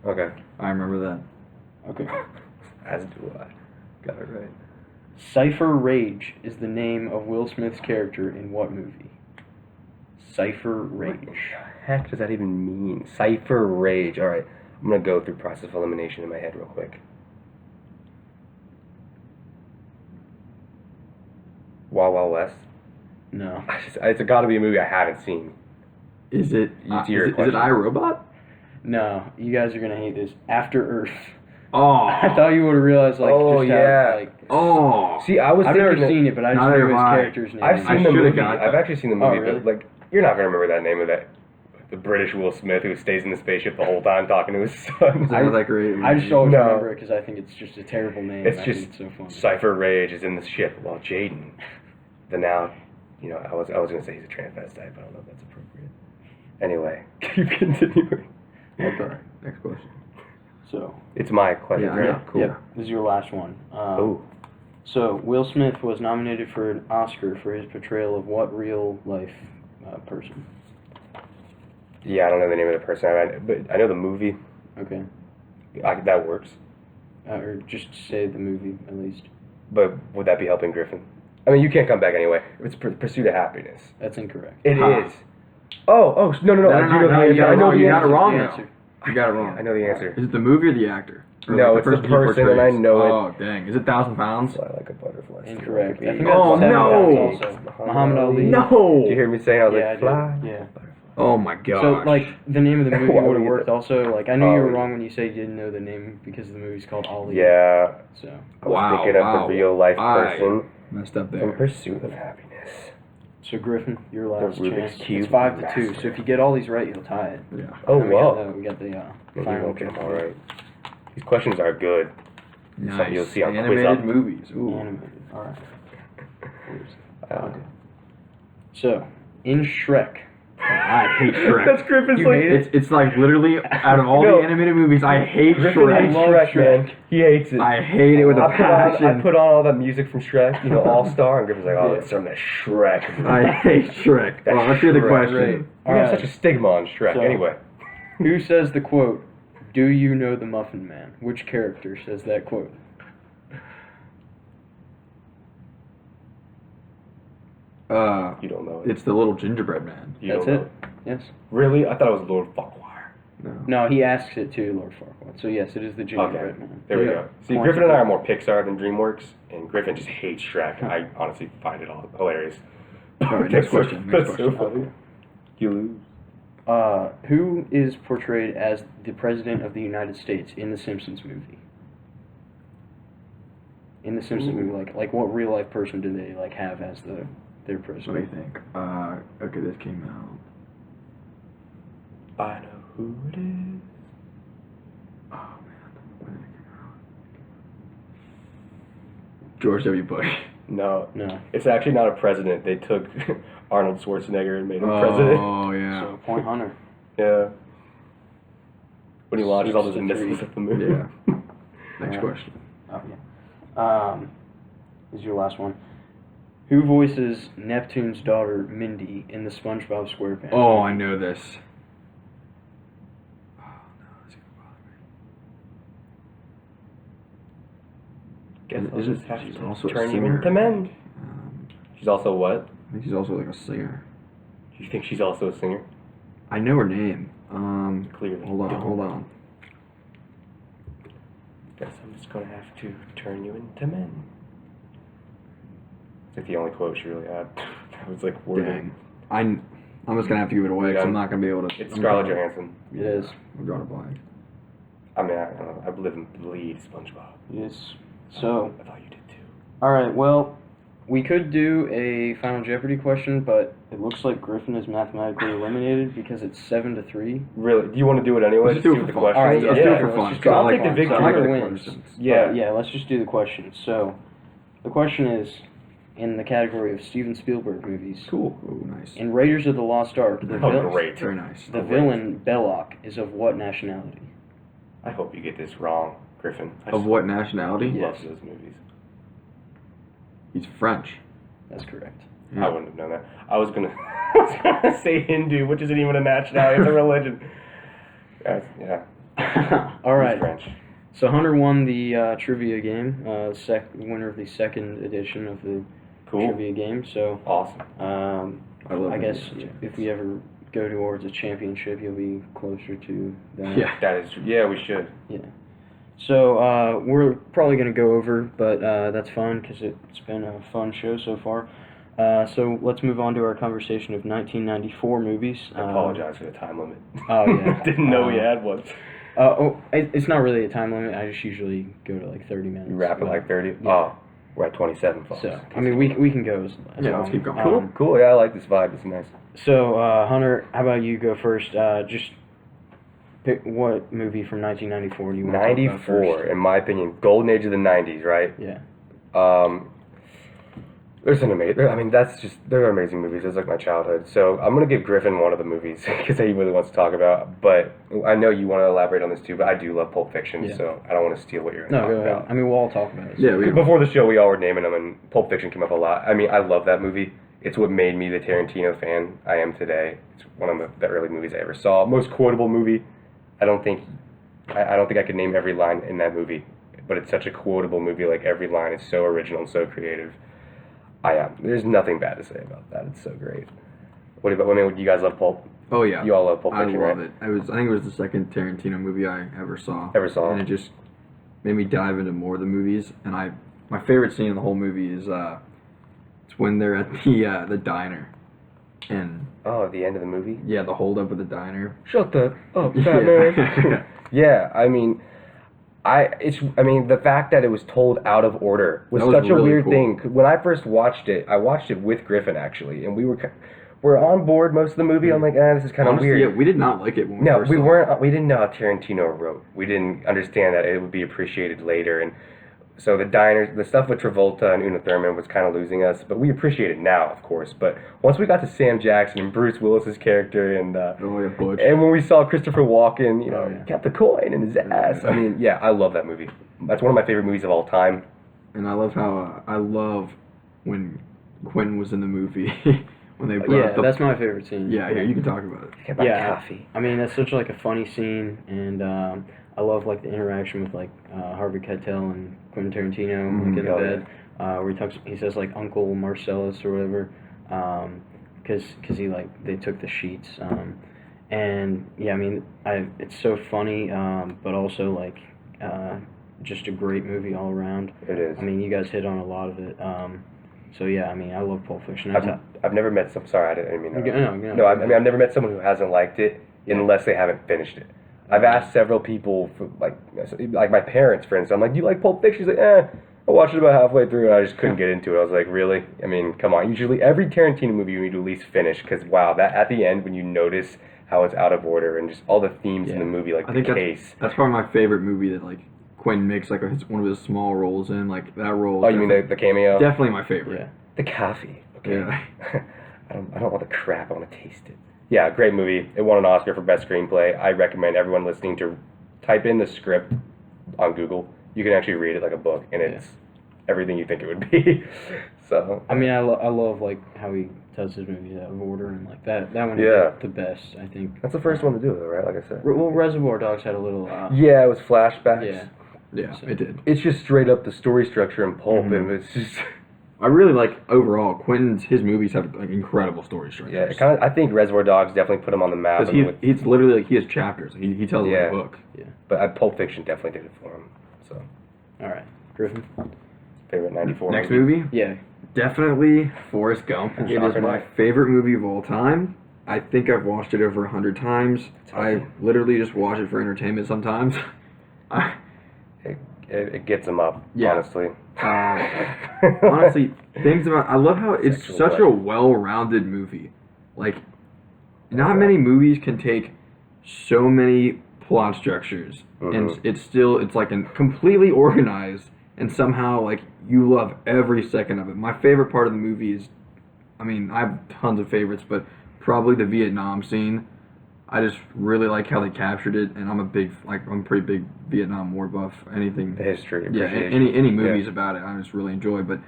Speaker 3: Okay.
Speaker 2: I remember that.
Speaker 1: Okay.
Speaker 3: As do I. Got it right.
Speaker 1: Cypher Rage is the name of Will Smith's character in what movie? Cypher Rage.
Speaker 3: What the heck does that even mean? Cypher Rage. All right. I'm going to go through process of elimination in my head real quick. Wild Wild West.
Speaker 1: No.
Speaker 3: It's got to be a movie I haven't seen.
Speaker 2: Is it?
Speaker 3: To your
Speaker 2: is it
Speaker 3: question.
Speaker 2: iRobot?
Speaker 1: No. You guys are gonna hate this. After Earth.
Speaker 2: Oh.
Speaker 1: I thought you would have realized, like,
Speaker 3: Oh,
Speaker 1: just
Speaker 3: yeah.
Speaker 1: how, like.
Speaker 2: Oh.
Speaker 3: See, I was
Speaker 1: I've
Speaker 3: thinking
Speaker 1: never seen it, but I just
Speaker 2: Neither
Speaker 1: knew his
Speaker 2: have I.
Speaker 1: character's name.
Speaker 3: I've
Speaker 2: I
Speaker 3: seen the
Speaker 2: should've
Speaker 3: movie.
Speaker 2: got that.
Speaker 3: I've actually seen the
Speaker 1: Oh,
Speaker 3: movie,
Speaker 1: really?
Speaker 3: but like, you're not gonna remember that name of that. The British Will Smith who stays in the spaceship the whole time talking to his son.
Speaker 2: Is that great?
Speaker 1: I just always
Speaker 3: No.
Speaker 1: remember it because I think it's just a terrible name.
Speaker 3: It's
Speaker 1: I
Speaker 3: just
Speaker 1: think it's so funny.
Speaker 3: Cypher Rage is in the ship while Jaden, the now, I was gonna say he's a transvestite, but I don't know if that's appropriate. Anyway, keep continuing.
Speaker 1: Okay.
Speaker 2: Next question.
Speaker 1: So,
Speaker 3: It's my question,
Speaker 2: Yeah, I
Speaker 3: right?
Speaker 2: know.
Speaker 3: Cool.
Speaker 1: yeah, this is your last one.
Speaker 3: Oh,
Speaker 1: So, Will Smith was nominated for an Oscar for his portrayal of what real life person?
Speaker 3: yeah, I don't know the name of the person, but I know the movie.
Speaker 1: Okay.
Speaker 3: That works.
Speaker 1: Or just say the movie, at least.
Speaker 3: But would that be helping Griffin? I mean, you can't come back anyway. It's Pursuit of Happyness.
Speaker 1: That's incorrect.
Speaker 3: It
Speaker 2: Huh.
Speaker 3: is. Oh, no.
Speaker 2: No,
Speaker 3: I do know the
Speaker 2: you
Speaker 3: answer.
Speaker 2: got
Speaker 3: I
Speaker 2: it
Speaker 3: know
Speaker 2: wrong.
Speaker 3: the
Speaker 2: You got it
Speaker 3: answer.
Speaker 2: wrong
Speaker 1: The
Speaker 2: now.
Speaker 1: answer.
Speaker 2: You got it wrong.
Speaker 3: I know the answer.
Speaker 2: Is it the movie or the actor? Or
Speaker 3: No,
Speaker 2: like
Speaker 3: it's the
Speaker 2: he
Speaker 3: person, and I
Speaker 2: portrays?
Speaker 3: know it.
Speaker 2: Oh, dang. Is it 1,000 Pounds?
Speaker 3: Fly like a butterfly.
Speaker 1: Incorrect. I think
Speaker 3: Wikipedia.
Speaker 1: that's
Speaker 2: Oh,
Speaker 1: 7
Speaker 2: no.
Speaker 1: pounds also. Muhammad Ali.
Speaker 2: No!
Speaker 3: Did you hear me saying? I was
Speaker 1: Yeah, I
Speaker 3: like,
Speaker 1: did.
Speaker 3: fly.
Speaker 1: Yeah.
Speaker 2: Oh my gosh.
Speaker 1: So, like, the name of the movie
Speaker 3: Why
Speaker 1: would
Speaker 3: would
Speaker 1: have
Speaker 3: you
Speaker 1: worked
Speaker 3: do that?
Speaker 1: also. Like, I knew you were
Speaker 3: Oh.
Speaker 1: wrong when you said you didn't know the name because the movie's called Ali.
Speaker 3: Yeah.
Speaker 1: So,
Speaker 3: I was
Speaker 2: Wow,
Speaker 3: thinking of
Speaker 2: wow.
Speaker 3: the real life
Speaker 2: I
Speaker 3: person
Speaker 2: messed up
Speaker 3: in
Speaker 2: there.
Speaker 3: Pursuit of Happyness.
Speaker 1: so Griffin, your last
Speaker 3: Rubik's
Speaker 1: chance.
Speaker 3: Cube
Speaker 1: It's 5-2.
Speaker 3: master.
Speaker 1: So if you get all these right, you'll tie it.
Speaker 2: Yeah.
Speaker 3: Oh,
Speaker 1: And
Speaker 3: wow.
Speaker 1: we got the
Speaker 3: Maybe
Speaker 1: final.
Speaker 3: we'll get them all right. These questions are good. Something you'll see on Quiz
Speaker 2: Animated
Speaker 3: Up.
Speaker 2: movies. Ooh.
Speaker 1: Animated. All right.
Speaker 3: Okay.
Speaker 1: So, in Shrek,
Speaker 2: I hate Shrek.
Speaker 3: That's Griffin's
Speaker 1: You
Speaker 3: like.
Speaker 1: hate it?
Speaker 2: It's like literally out of all
Speaker 3: No.
Speaker 2: the animated movies, I hate
Speaker 3: Griffin hates
Speaker 2: Shrek.
Speaker 3: Shrek, man. He hates it.
Speaker 2: I hate it with a passion.
Speaker 3: I put on all that music from Shrek, All Star, and Griffin's like, oh, it's from that Shrek.
Speaker 2: I hate Shrek.
Speaker 3: That
Speaker 2: Well, let's hear the
Speaker 3: Shrek,
Speaker 2: question.
Speaker 1: right.
Speaker 3: You have
Speaker 1: Alright.
Speaker 3: such a stigma on Shrek.
Speaker 1: So-
Speaker 3: Anyway.
Speaker 1: Who says the quote, "Do you know the Muffin Man"? Which character says that quote?
Speaker 3: You don't know it.
Speaker 2: It's the little gingerbread man.
Speaker 3: You
Speaker 1: That's
Speaker 3: don't know
Speaker 1: it? Yes.
Speaker 3: Really? I thought it was Lord Farquhar.
Speaker 2: No.
Speaker 1: No, he asks it to Lord Farquaad. So yes, it is the gingerbread
Speaker 3: Okay.
Speaker 1: man.
Speaker 3: There we
Speaker 2: Yeah.
Speaker 3: go. See,
Speaker 1: Points
Speaker 3: Griffin and I
Speaker 1: for-
Speaker 3: are more Pixar than DreamWorks, and Griffin just hates Shrek. I honestly find it all hilarious.
Speaker 2: All right, next question. Next
Speaker 3: That's so
Speaker 2: question.
Speaker 3: funny. You lose.
Speaker 1: Who is portrayed as the President of the United States in the Simpsons movie? In the Simpsons movie, like what real life person do they have as their
Speaker 2: What do you
Speaker 1: president?
Speaker 2: think? Okay, this came out.
Speaker 3: I know who it is.
Speaker 2: Oh man, when did it come out? George W. Bush.
Speaker 3: No.
Speaker 1: No.
Speaker 3: It's actually not a president. They took Arnold Schwarzenegger and made him president.
Speaker 2: Oh yeah.
Speaker 1: So point Hunter.
Speaker 3: Yeah. When he launches all those
Speaker 1: 6 to 3.
Speaker 3: missiles at the moon.
Speaker 2: Yeah. Next
Speaker 1: Alright.
Speaker 2: question.
Speaker 1: Oh yeah. This is your last one. Who voices Neptune's daughter Mindy in the SpongeBob SquarePants?
Speaker 2: Oh, I know this. Oh no, it's gonna bother me.
Speaker 3: Guess I'll
Speaker 2: Isn't
Speaker 3: just have
Speaker 2: she's
Speaker 3: to
Speaker 2: also a
Speaker 3: turn you
Speaker 2: singer?
Speaker 3: into men.
Speaker 2: Um,
Speaker 3: She's also what?
Speaker 2: I think she's also like a singer.
Speaker 3: You think she's also a singer?
Speaker 2: I know her name.
Speaker 3: Clearly.
Speaker 2: Hold
Speaker 3: Don't.
Speaker 2: on.
Speaker 3: Guess I'm just gonna have to turn you into men. It's like the only quote she really had. That was like wording.
Speaker 2: Dang. I'm just gonna have to give it away because I'm not gonna be able to.
Speaker 3: It's Scarlett Johansson.
Speaker 1: It is.
Speaker 2: I'm drawing a blank.
Speaker 3: I mean, I don't know. I live and bleed SpongeBob.
Speaker 1: Yes. So,
Speaker 3: I thought you did too.
Speaker 1: all right. Well, we could do a Final Jeopardy question, but it looks like Griffin is mathematically eliminated because it's 7-3.
Speaker 3: Really? Do you want to do it anyway?
Speaker 2: Let's
Speaker 3: to
Speaker 2: do
Speaker 3: see
Speaker 2: it
Speaker 3: what the
Speaker 2: for fun.
Speaker 3: question
Speaker 1: All right,
Speaker 3: is?
Speaker 1: yeah,
Speaker 2: Let's
Speaker 1: yeah,
Speaker 2: do it for
Speaker 1: let's
Speaker 2: fun.
Speaker 1: just
Speaker 2: So
Speaker 1: go.
Speaker 2: I
Speaker 3: I'll
Speaker 2: like
Speaker 3: take the
Speaker 2: fun.
Speaker 3: victory.
Speaker 2: So I like
Speaker 1: Hunter
Speaker 2: the
Speaker 1: wins.
Speaker 2: questions.
Speaker 3: Yeah.
Speaker 1: Yeah, let's just do the question. So, the question is, in the category of Steven Spielberg movies,
Speaker 3: Cool.
Speaker 2: Oh, nice.
Speaker 1: in Raiders of the Lost Ark, the,
Speaker 3: Oh, great.
Speaker 2: Very nice.
Speaker 1: the villain Belloc is of what nationality?
Speaker 3: I hope you get this wrong, Griffin. I
Speaker 2: Of
Speaker 3: just
Speaker 2: what nationality?
Speaker 1: Yeah.
Speaker 3: love those movies.
Speaker 2: He's French.
Speaker 1: That's correct.
Speaker 2: Yeah.
Speaker 3: I wouldn't have known that. I was gonna say Hindu, which isn't even a nationality; it's a religion. Yeah.
Speaker 1: All right.
Speaker 3: He's French.
Speaker 1: So Hunter won the trivia game, winner of the second edition of the
Speaker 3: Cool.
Speaker 1: trivia game. So
Speaker 3: Awesome.
Speaker 2: I love
Speaker 1: I
Speaker 2: it.
Speaker 1: guess if we ever go towards a championship, you'll be closer to that.
Speaker 2: Yeah.
Speaker 3: That is true. Yeah, we should.
Speaker 1: Yeah. So we're probably going to go over, but that's fine because it's been a fun show so far. So let's move on to our conversation of 1994 movies.
Speaker 3: I apologize for the time limit.
Speaker 1: Oh, yeah.
Speaker 3: Didn't know we had one.
Speaker 1: It's not really a time limit. I just usually go to like 30 minutes.
Speaker 3: You wrap it
Speaker 1: but-
Speaker 3: like 30?
Speaker 1: Yeah.
Speaker 3: Oh, we're at 27, folks.
Speaker 1: So, I mean, we can go as
Speaker 2: Yeah,
Speaker 1: long.
Speaker 2: let's keep going.
Speaker 3: Cool, cool. Yeah, I like this vibe. It's nice.
Speaker 1: So, Hunter, how about you go first? Just pick what movie from 1994 do you want to talk about
Speaker 3: 94,
Speaker 1: first?
Speaker 3: in my opinion, golden age of the 90s, right?
Speaker 1: Yeah.
Speaker 3: There's an amazing. I mean, they're amazing movies. It's like my childhood. So I'm gonna give Griffin one of the movies because he really wants to talk about. But I know you want to elaborate on this too. But I do love Pulp Fiction,
Speaker 1: Yeah.
Speaker 3: so I don't want to steal what you're
Speaker 1: No,
Speaker 3: gonna
Speaker 1: go
Speaker 3: talk
Speaker 1: ahead.
Speaker 3: about.
Speaker 1: I mean, we'll all talk about it.
Speaker 2: Yeah, we,
Speaker 3: Before the show, we all were naming them, and Pulp Fiction came up a lot. I mean, I love that movie. It's what made me the Tarantino fan I am today. It's one of the early movies I ever saw. Most quotable movie. I don't think I could name every line in that movie, but it's such a quotable movie. Like every line is so original and so creative. There's nothing bad to say about that. It's so great. What about? I mean, you guys love Pulp?
Speaker 2: oh yeah.
Speaker 3: You all love Pulp
Speaker 2: I
Speaker 3: Fiction,
Speaker 2: love
Speaker 3: right?
Speaker 2: it. I think it was the second Tarantino movie I ever saw.
Speaker 3: Ever saw.
Speaker 2: And it just made me dive into more of the movies. And my favorite scene in the whole movie is it's when they're at the diner, and
Speaker 3: Oh, at the end of the movie.
Speaker 2: yeah, the hold up at the diner.
Speaker 3: Shut the up,
Speaker 2: Yeah.
Speaker 3: Batman. Yeah, I mean, the fact that it was told out of order was
Speaker 2: That was
Speaker 3: such a
Speaker 2: really
Speaker 3: weird
Speaker 2: cool.
Speaker 3: thing. When I first watched it, I watched it with Griffin actually, and we're on board most of the movie. I'm like, this is kind of
Speaker 2: Honestly,
Speaker 3: weird.
Speaker 2: yeah, we did not like it when we
Speaker 3: No,
Speaker 2: first
Speaker 3: we
Speaker 2: saw
Speaker 3: weren't. We didn't know how Tarantino wrote. We didn't understand that it would be appreciated later. And So the diners, the stuff with Travolta and Una Thurman was kind of losing us, but we appreciate it now, of course. But once we got to Sam Jackson and Bruce Willis's character, and
Speaker 2: Butch.
Speaker 3: and when we saw Christopher Walken, you know,
Speaker 1: yeah.
Speaker 3: kept the coin in his ass. I mean, yeah, I love that movie. That's one of my favorite movies of all time.
Speaker 2: And I love how I love when Quentin was in the movie when they brought up the,
Speaker 1: that's my favorite scene.
Speaker 2: yeah, here you can talk about it.
Speaker 3: Get my
Speaker 1: Yeah,
Speaker 3: coffee.
Speaker 1: I mean, that's such like a funny scene, and I love like the interaction with like Harvey Keitel and Quentin Tarantino like, in the
Speaker 3: Oh,
Speaker 1: bed, where he says like Uncle Marcellus or whatever, because he like they took the sheets, and yeah, I mean, it's so funny, but also like just a great movie all around.
Speaker 3: It is.
Speaker 1: I mean, you guys hit on a lot of it. So yeah, I mean, I love Pulp Fiction.
Speaker 3: I've never met some. Sorry, I didn't mean that.
Speaker 1: No,
Speaker 3: I mean, I've never met someone who hasn't liked it unless they haven't finished it. I've asked several people, for, like my parents, for instance. I'm like, "Do you like Pulp Fiction?" She's like, "I watched it about halfway through, and I just couldn't get into it." I was like, "Really? I mean, come on." Usually, every Tarantino movie you need to at least finish, because wow, that at the end when you notice how it's out of order and just all the themes in the movie, like
Speaker 2: I think
Speaker 3: the case.
Speaker 2: that's probably my favorite movie that like Quentin makes like one of his small roles in, like that role.
Speaker 3: Oh, you mean the cameo?
Speaker 2: Definitely my favorite.
Speaker 1: Yeah.
Speaker 3: The coffee. Okay.
Speaker 2: Yeah.
Speaker 3: I don't want the crap. I want to taste it. Yeah, great movie. It won an Oscar for Best Screenplay. I recommend everyone listening to type in the script on Google. You can actually read it like a book, and it's everything you think it would be. So
Speaker 1: I mean, I love like how he does his movies out of order, and like that one
Speaker 3: Yeah.
Speaker 1: is the best, I think.
Speaker 3: that's the first one to do it, though, right? Like I said.
Speaker 1: Well, Reservoir Dogs had a little.
Speaker 3: Yeah, it was flashbacks.
Speaker 1: Yeah.
Speaker 2: Yeah, it did.
Speaker 3: It's just straight up the story structure in Pulp, and it's just
Speaker 2: I really like overall his movies have like incredible story structures.
Speaker 3: yeah. It kind of. I think Reservoir Dogs definitely put him on the map.
Speaker 2: Because he's literally like he has chapters. He tells
Speaker 3: Yeah.
Speaker 2: like a book.
Speaker 1: Yeah.
Speaker 3: But Pulp Fiction definitely did it for him. So
Speaker 1: All right, Griffin.
Speaker 3: favorite '94
Speaker 2: Next movie,
Speaker 1: Yeah.
Speaker 2: definitely Forrest Gump. It is
Speaker 3: Shocker,
Speaker 2: my
Speaker 3: no?
Speaker 2: favorite movie of all time. I think I've watched it over 100 times. I literally just watch it for entertainment sometimes.
Speaker 3: It gets him up,
Speaker 2: Yeah.
Speaker 3: honestly.
Speaker 2: Honestly, I love how it's
Speaker 3: Sexual
Speaker 2: such a
Speaker 3: pleasure.
Speaker 2: well-rounded movie. Like, not many movies can take so many plot structures and it's like completely organized, and somehow like you love every second of it. My favorite part of the movie is, I mean, I have tons of favorites, but probably the Vietnam scene. I just really like how they captured it, and I'm a pretty big Vietnam War buff. Anything,
Speaker 3: The history,
Speaker 2: yeah,
Speaker 3: appreciation.
Speaker 2: any movies about it, I just really enjoy. But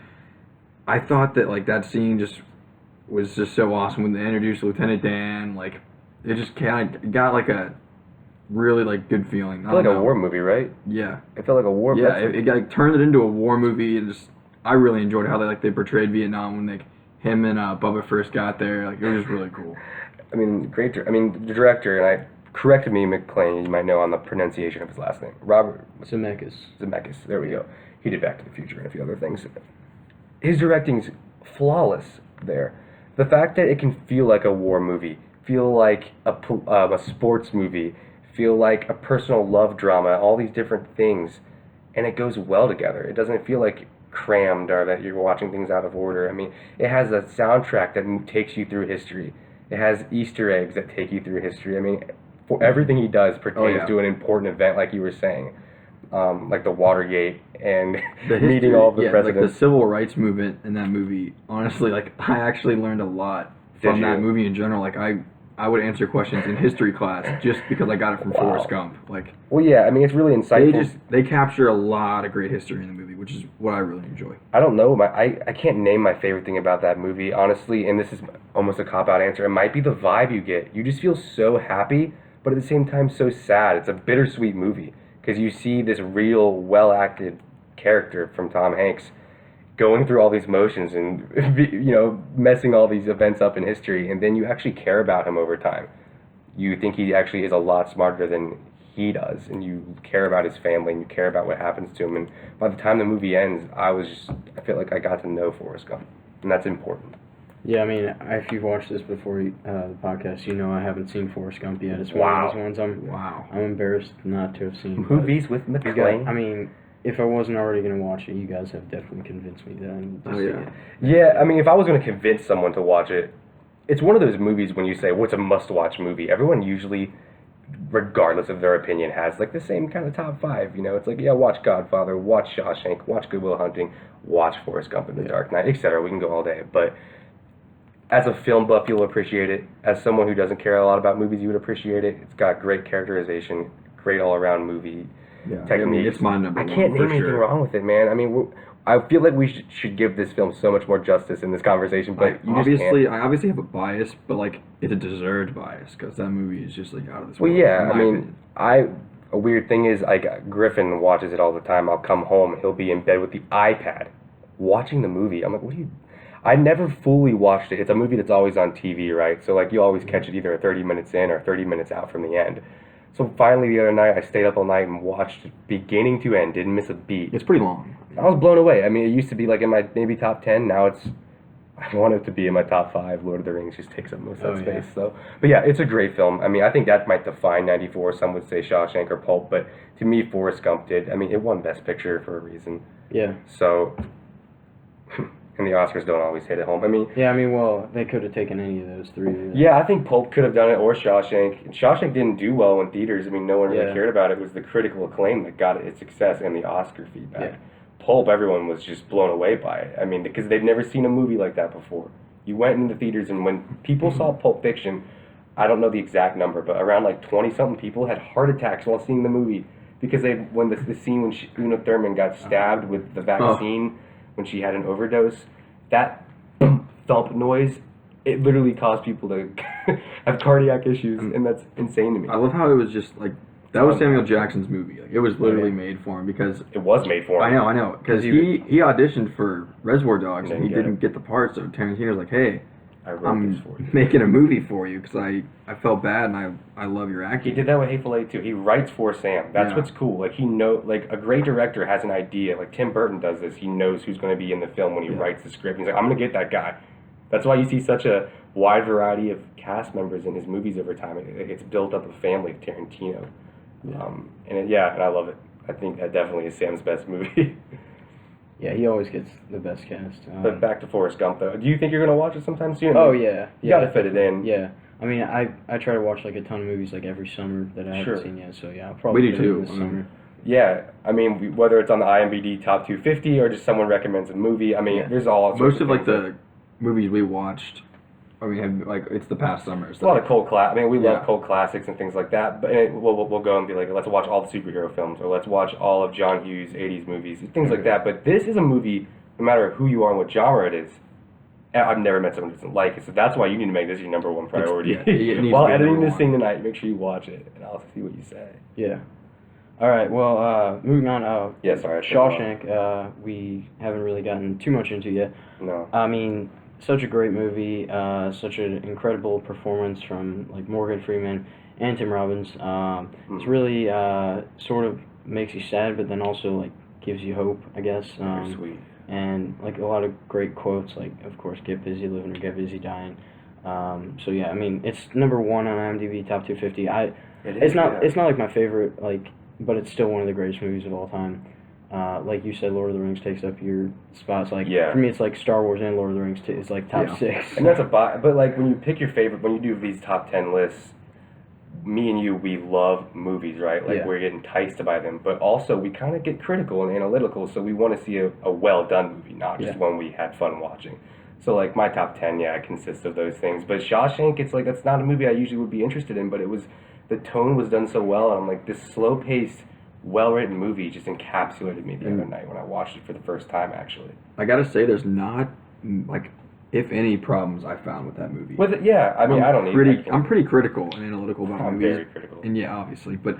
Speaker 2: I thought that like that scene was just so awesome when they introduced Lieutenant Dan. Like, it just kind of got like a really like good feeling.
Speaker 3: I feel like a war movie, right?
Speaker 2: Yeah,
Speaker 3: It felt like a war.
Speaker 2: yeah. It like turned it into a war movie, and just I really enjoyed how they portrayed Vietnam when him and Bubba first got there. Like, it was just really cool.
Speaker 3: I mean, the director, and corrected me, MacLean, you might know on the pronunciation of his last name. Robert
Speaker 1: Zemeckis.
Speaker 3: Zemeckis. There we go. He did Back to the Future and a few other things. His directing's flawless there. The fact that it can feel like a war movie, feel like a sports movie, feel like a personal love drama, all these different things, and it goes well together. It doesn't feel like crammed or that you're watching things out of order. I mean, it has a soundtrack that takes you through history. It has Easter eggs that take you through history. I mean, for everything he does pertains to an important event, like you were saying, like the Watergate and meeting all of the presidents.
Speaker 2: Like the civil rights movement in that movie. Honestly, like I actually learned a lot from that movie in general. Like I would answer questions in history class just because I got it from Forrest Gump. Like,
Speaker 3: well, yeah, I mean, it's really insightful.
Speaker 2: They capture a lot of great history in the movie, which is what I really enjoy.
Speaker 3: I don't know. I can't name my favorite thing about that movie, honestly, and this is almost a cop-out answer. It might be the vibe you get. You just feel so happy, but at the same time so sad. It's a bittersweet movie because you see this real, well-acted character from Tom Hanks going through all these motions and, messing all these events up in history, and then you actually care about him over time. You think he actually is a lot smarter than he does, and you care about his family, and you care about what happens to him, and by the time the movie ends, I feel like I got to know Forrest Gump, and that's important.
Speaker 1: Yeah, I mean, if you've watched this before the podcast, you know I haven't seen Forrest Gump yet. It's one of those ones I'm embarrassed not to have seen.
Speaker 3: Movies with MacLean?
Speaker 1: I mean, if I wasn't already going to watch it, you guys have definitely convinced me that I need to see it.
Speaker 3: Yeah, I mean, if I was going to convince someone to watch it, it's one of those movies when you say, what's a must-watch movie? Everyone usually regardless of their opinion, has like the same kind of top five. You know, it's like, yeah, watch Godfather, watch Shawshank, watch Good Will Hunting, watch Forrest Gump and The Dark Knight, etc. We can go all day, but as a film buff, you'll appreciate it. As someone who doesn't care a lot about movies, you would appreciate it. It's got great characterization, great all-around movie techniques.
Speaker 2: I mean, it's my number
Speaker 3: I
Speaker 2: one
Speaker 3: can't
Speaker 2: for
Speaker 3: name anything
Speaker 2: sure.
Speaker 3: wrong with it, man. I mean, I feel like we should give this film so much more justice in this conversation, but
Speaker 2: I obviously have a bias, but like it's a deserved bias because that movie is just like out of this
Speaker 3: Well,
Speaker 2: world.
Speaker 3: yeah,
Speaker 2: in
Speaker 3: I
Speaker 2: my
Speaker 3: mean,
Speaker 2: opinion.
Speaker 3: a weird thing is, like, Griffin watches it all the time. I'll come home, he'll be in bed with the iPad watching the movie. I'm like, what are you... I never fully watched it. It's a movie that's always on TV, right? So, like, you always catch it either 30 minutes in or 30 minutes out from the end. So, finally, the other night, I stayed up all night and watched it beginning to end. Didn't miss a beat.
Speaker 2: It's pretty long.
Speaker 3: I was blown away. I mean, it used to be, like, in my maybe top 10. Now it's... I want it to be in my top 5. Lord of the Rings just takes up most of that space.
Speaker 1: Yeah.
Speaker 3: So, but yeah, it's a great film. I mean, I think that might define '94. Some would say Shawshank or Pulp, but to me, Forrest Gump did. I mean, it won Best Picture for a reason.
Speaker 1: Yeah.
Speaker 3: So, and the Oscars don't always hit it home. I mean,
Speaker 1: Yeah, I mean, well, they could have taken any of those three. Really.
Speaker 3: yeah, I think Pulp could have done it, or Shawshank. Shawshank didn't do well in theaters. I mean, no one really
Speaker 1: Yeah.
Speaker 3: cared about it. It was the critical acclaim that got it its success and the Oscar feedback.
Speaker 1: Yeah.
Speaker 3: Pulp, everyone was just blown away by it. I mean, because they've never seen a movie like that before. You went into theaters, and when people saw Pulp Fiction, I don't know the exact number, but around like 20-something people had heart attacks while seeing the movie because when the scene when Una Thurman got stabbed with the vaccine when she had an overdose, that thump noise, it literally caused people to have cardiac issues, and that's insane to me.
Speaker 2: I love how it was just like that was Samuel Jackson's movie. Like it was literally made for him because
Speaker 3: It was made for him.
Speaker 2: I know, because he auditioned for Reservoir Dogs and he
Speaker 3: Didn't get
Speaker 2: didn't get the part. So Tarantino's like, hey,
Speaker 3: I wrote this for
Speaker 2: I'm
Speaker 3: you.
Speaker 2: making a movie for you because I felt bad and I love your
Speaker 3: He
Speaker 2: acting.
Speaker 3: did that with Hateful Eight too. He writes for Sam. That's
Speaker 2: Yeah.
Speaker 3: what's cool. Like like a great director has an idea. Like Tim Burton does this. He knows who's going to be in the film when he writes the script. He's like, I'm going to get that guy. That's why you see such a wide variety of cast members in his movies over time. It's built up a family of Tarantino. And I love it. I think that definitely is Sam's best movie.
Speaker 1: Yeah, he always gets the best cast.
Speaker 3: But back to Forrest Gump though. Do you think you're going to watch it sometime soon?
Speaker 1: Oh yeah,
Speaker 3: You got to fit it in.
Speaker 1: Yeah, I mean, I try to watch like a ton of movies like every summer that I
Speaker 3: Sure.
Speaker 1: haven't seen yet. So yeah, I'll probably
Speaker 2: We do
Speaker 1: fit it in
Speaker 2: too.
Speaker 1: this
Speaker 2: I mean,
Speaker 1: summer.
Speaker 3: Yeah, I mean, whether it's on the IMDb top 250 or just someone recommends a movie, I mean, there's all sorts
Speaker 2: Most of like
Speaker 3: things
Speaker 2: the movies we watched, I mean, have, like it's the past summers.
Speaker 3: It's a lot of cult I mean, we love
Speaker 2: Yeah.
Speaker 3: cult classics and things like that. But we'll go and be like, let's watch all the superhero films, or let's watch all of John Hughes' '80s movies, things like that. But this is a movie, no matter who you are and what genre it is. I've never met someone who doesn't like it, so that's why you need to make this your number one priority.
Speaker 2: yeah, it needs
Speaker 3: While
Speaker 2: to be
Speaker 3: editing
Speaker 2: number
Speaker 3: this
Speaker 2: one.
Speaker 3: thing tonight, make sure you watch it, and I'll see what you say.
Speaker 1: Yeah. All right. Well, moving on.
Speaker 3: Yeah, sorry.
Speaker 1: Shawshank. We haven't really gotten too much into yet.
Speaker 3: No.
Speaker 1: I mean, such a great movie. Such an incredible performance from like Morgan Freeman and Tim Robbins. It's really sort of makes you sad, but then also like gives you hope, I guess.
Speaker 3: Very sweet.
Speaker 1: And like a lot of great quotes, like of course, "Get busy living or get busy dying." So yeah, I mean, it's number one on IMDb top 250. It's not like my favorite, like, but it's still one of the greatest movies of all time. Like you said, Lord of the Rings takes up your spots. Like for me, it's like Star Wars and Lord of the Rings. It's like top 6.
Speaker 3: And that's but like when you pick your favorite, when you do these top 10 lists, me and you, we love movies, right? Like we're enticed by them, but also we kind of get critical and analytical, so we want to see a well done movie, not just one we had fun watching. So like my top 10, it consists of those things. But Shawshank, it's like that's not a movie I usually would be interested in, but the tone was done so well, and I'm like, this slow paced, well written movie just encapsulated me the other night when I watched it for the first time. Actually,
Speaker 2: I gotta say, there's not like, if any, problems I found with that movie.
Speaker 3: with it, I mean, I don't need.
Speaker 2: I'm pretty critical and analytical about
Speaker 3: I'm
Speaker 2: movies.
Speaker 3: very critical.
Speaker 2: And obviously, but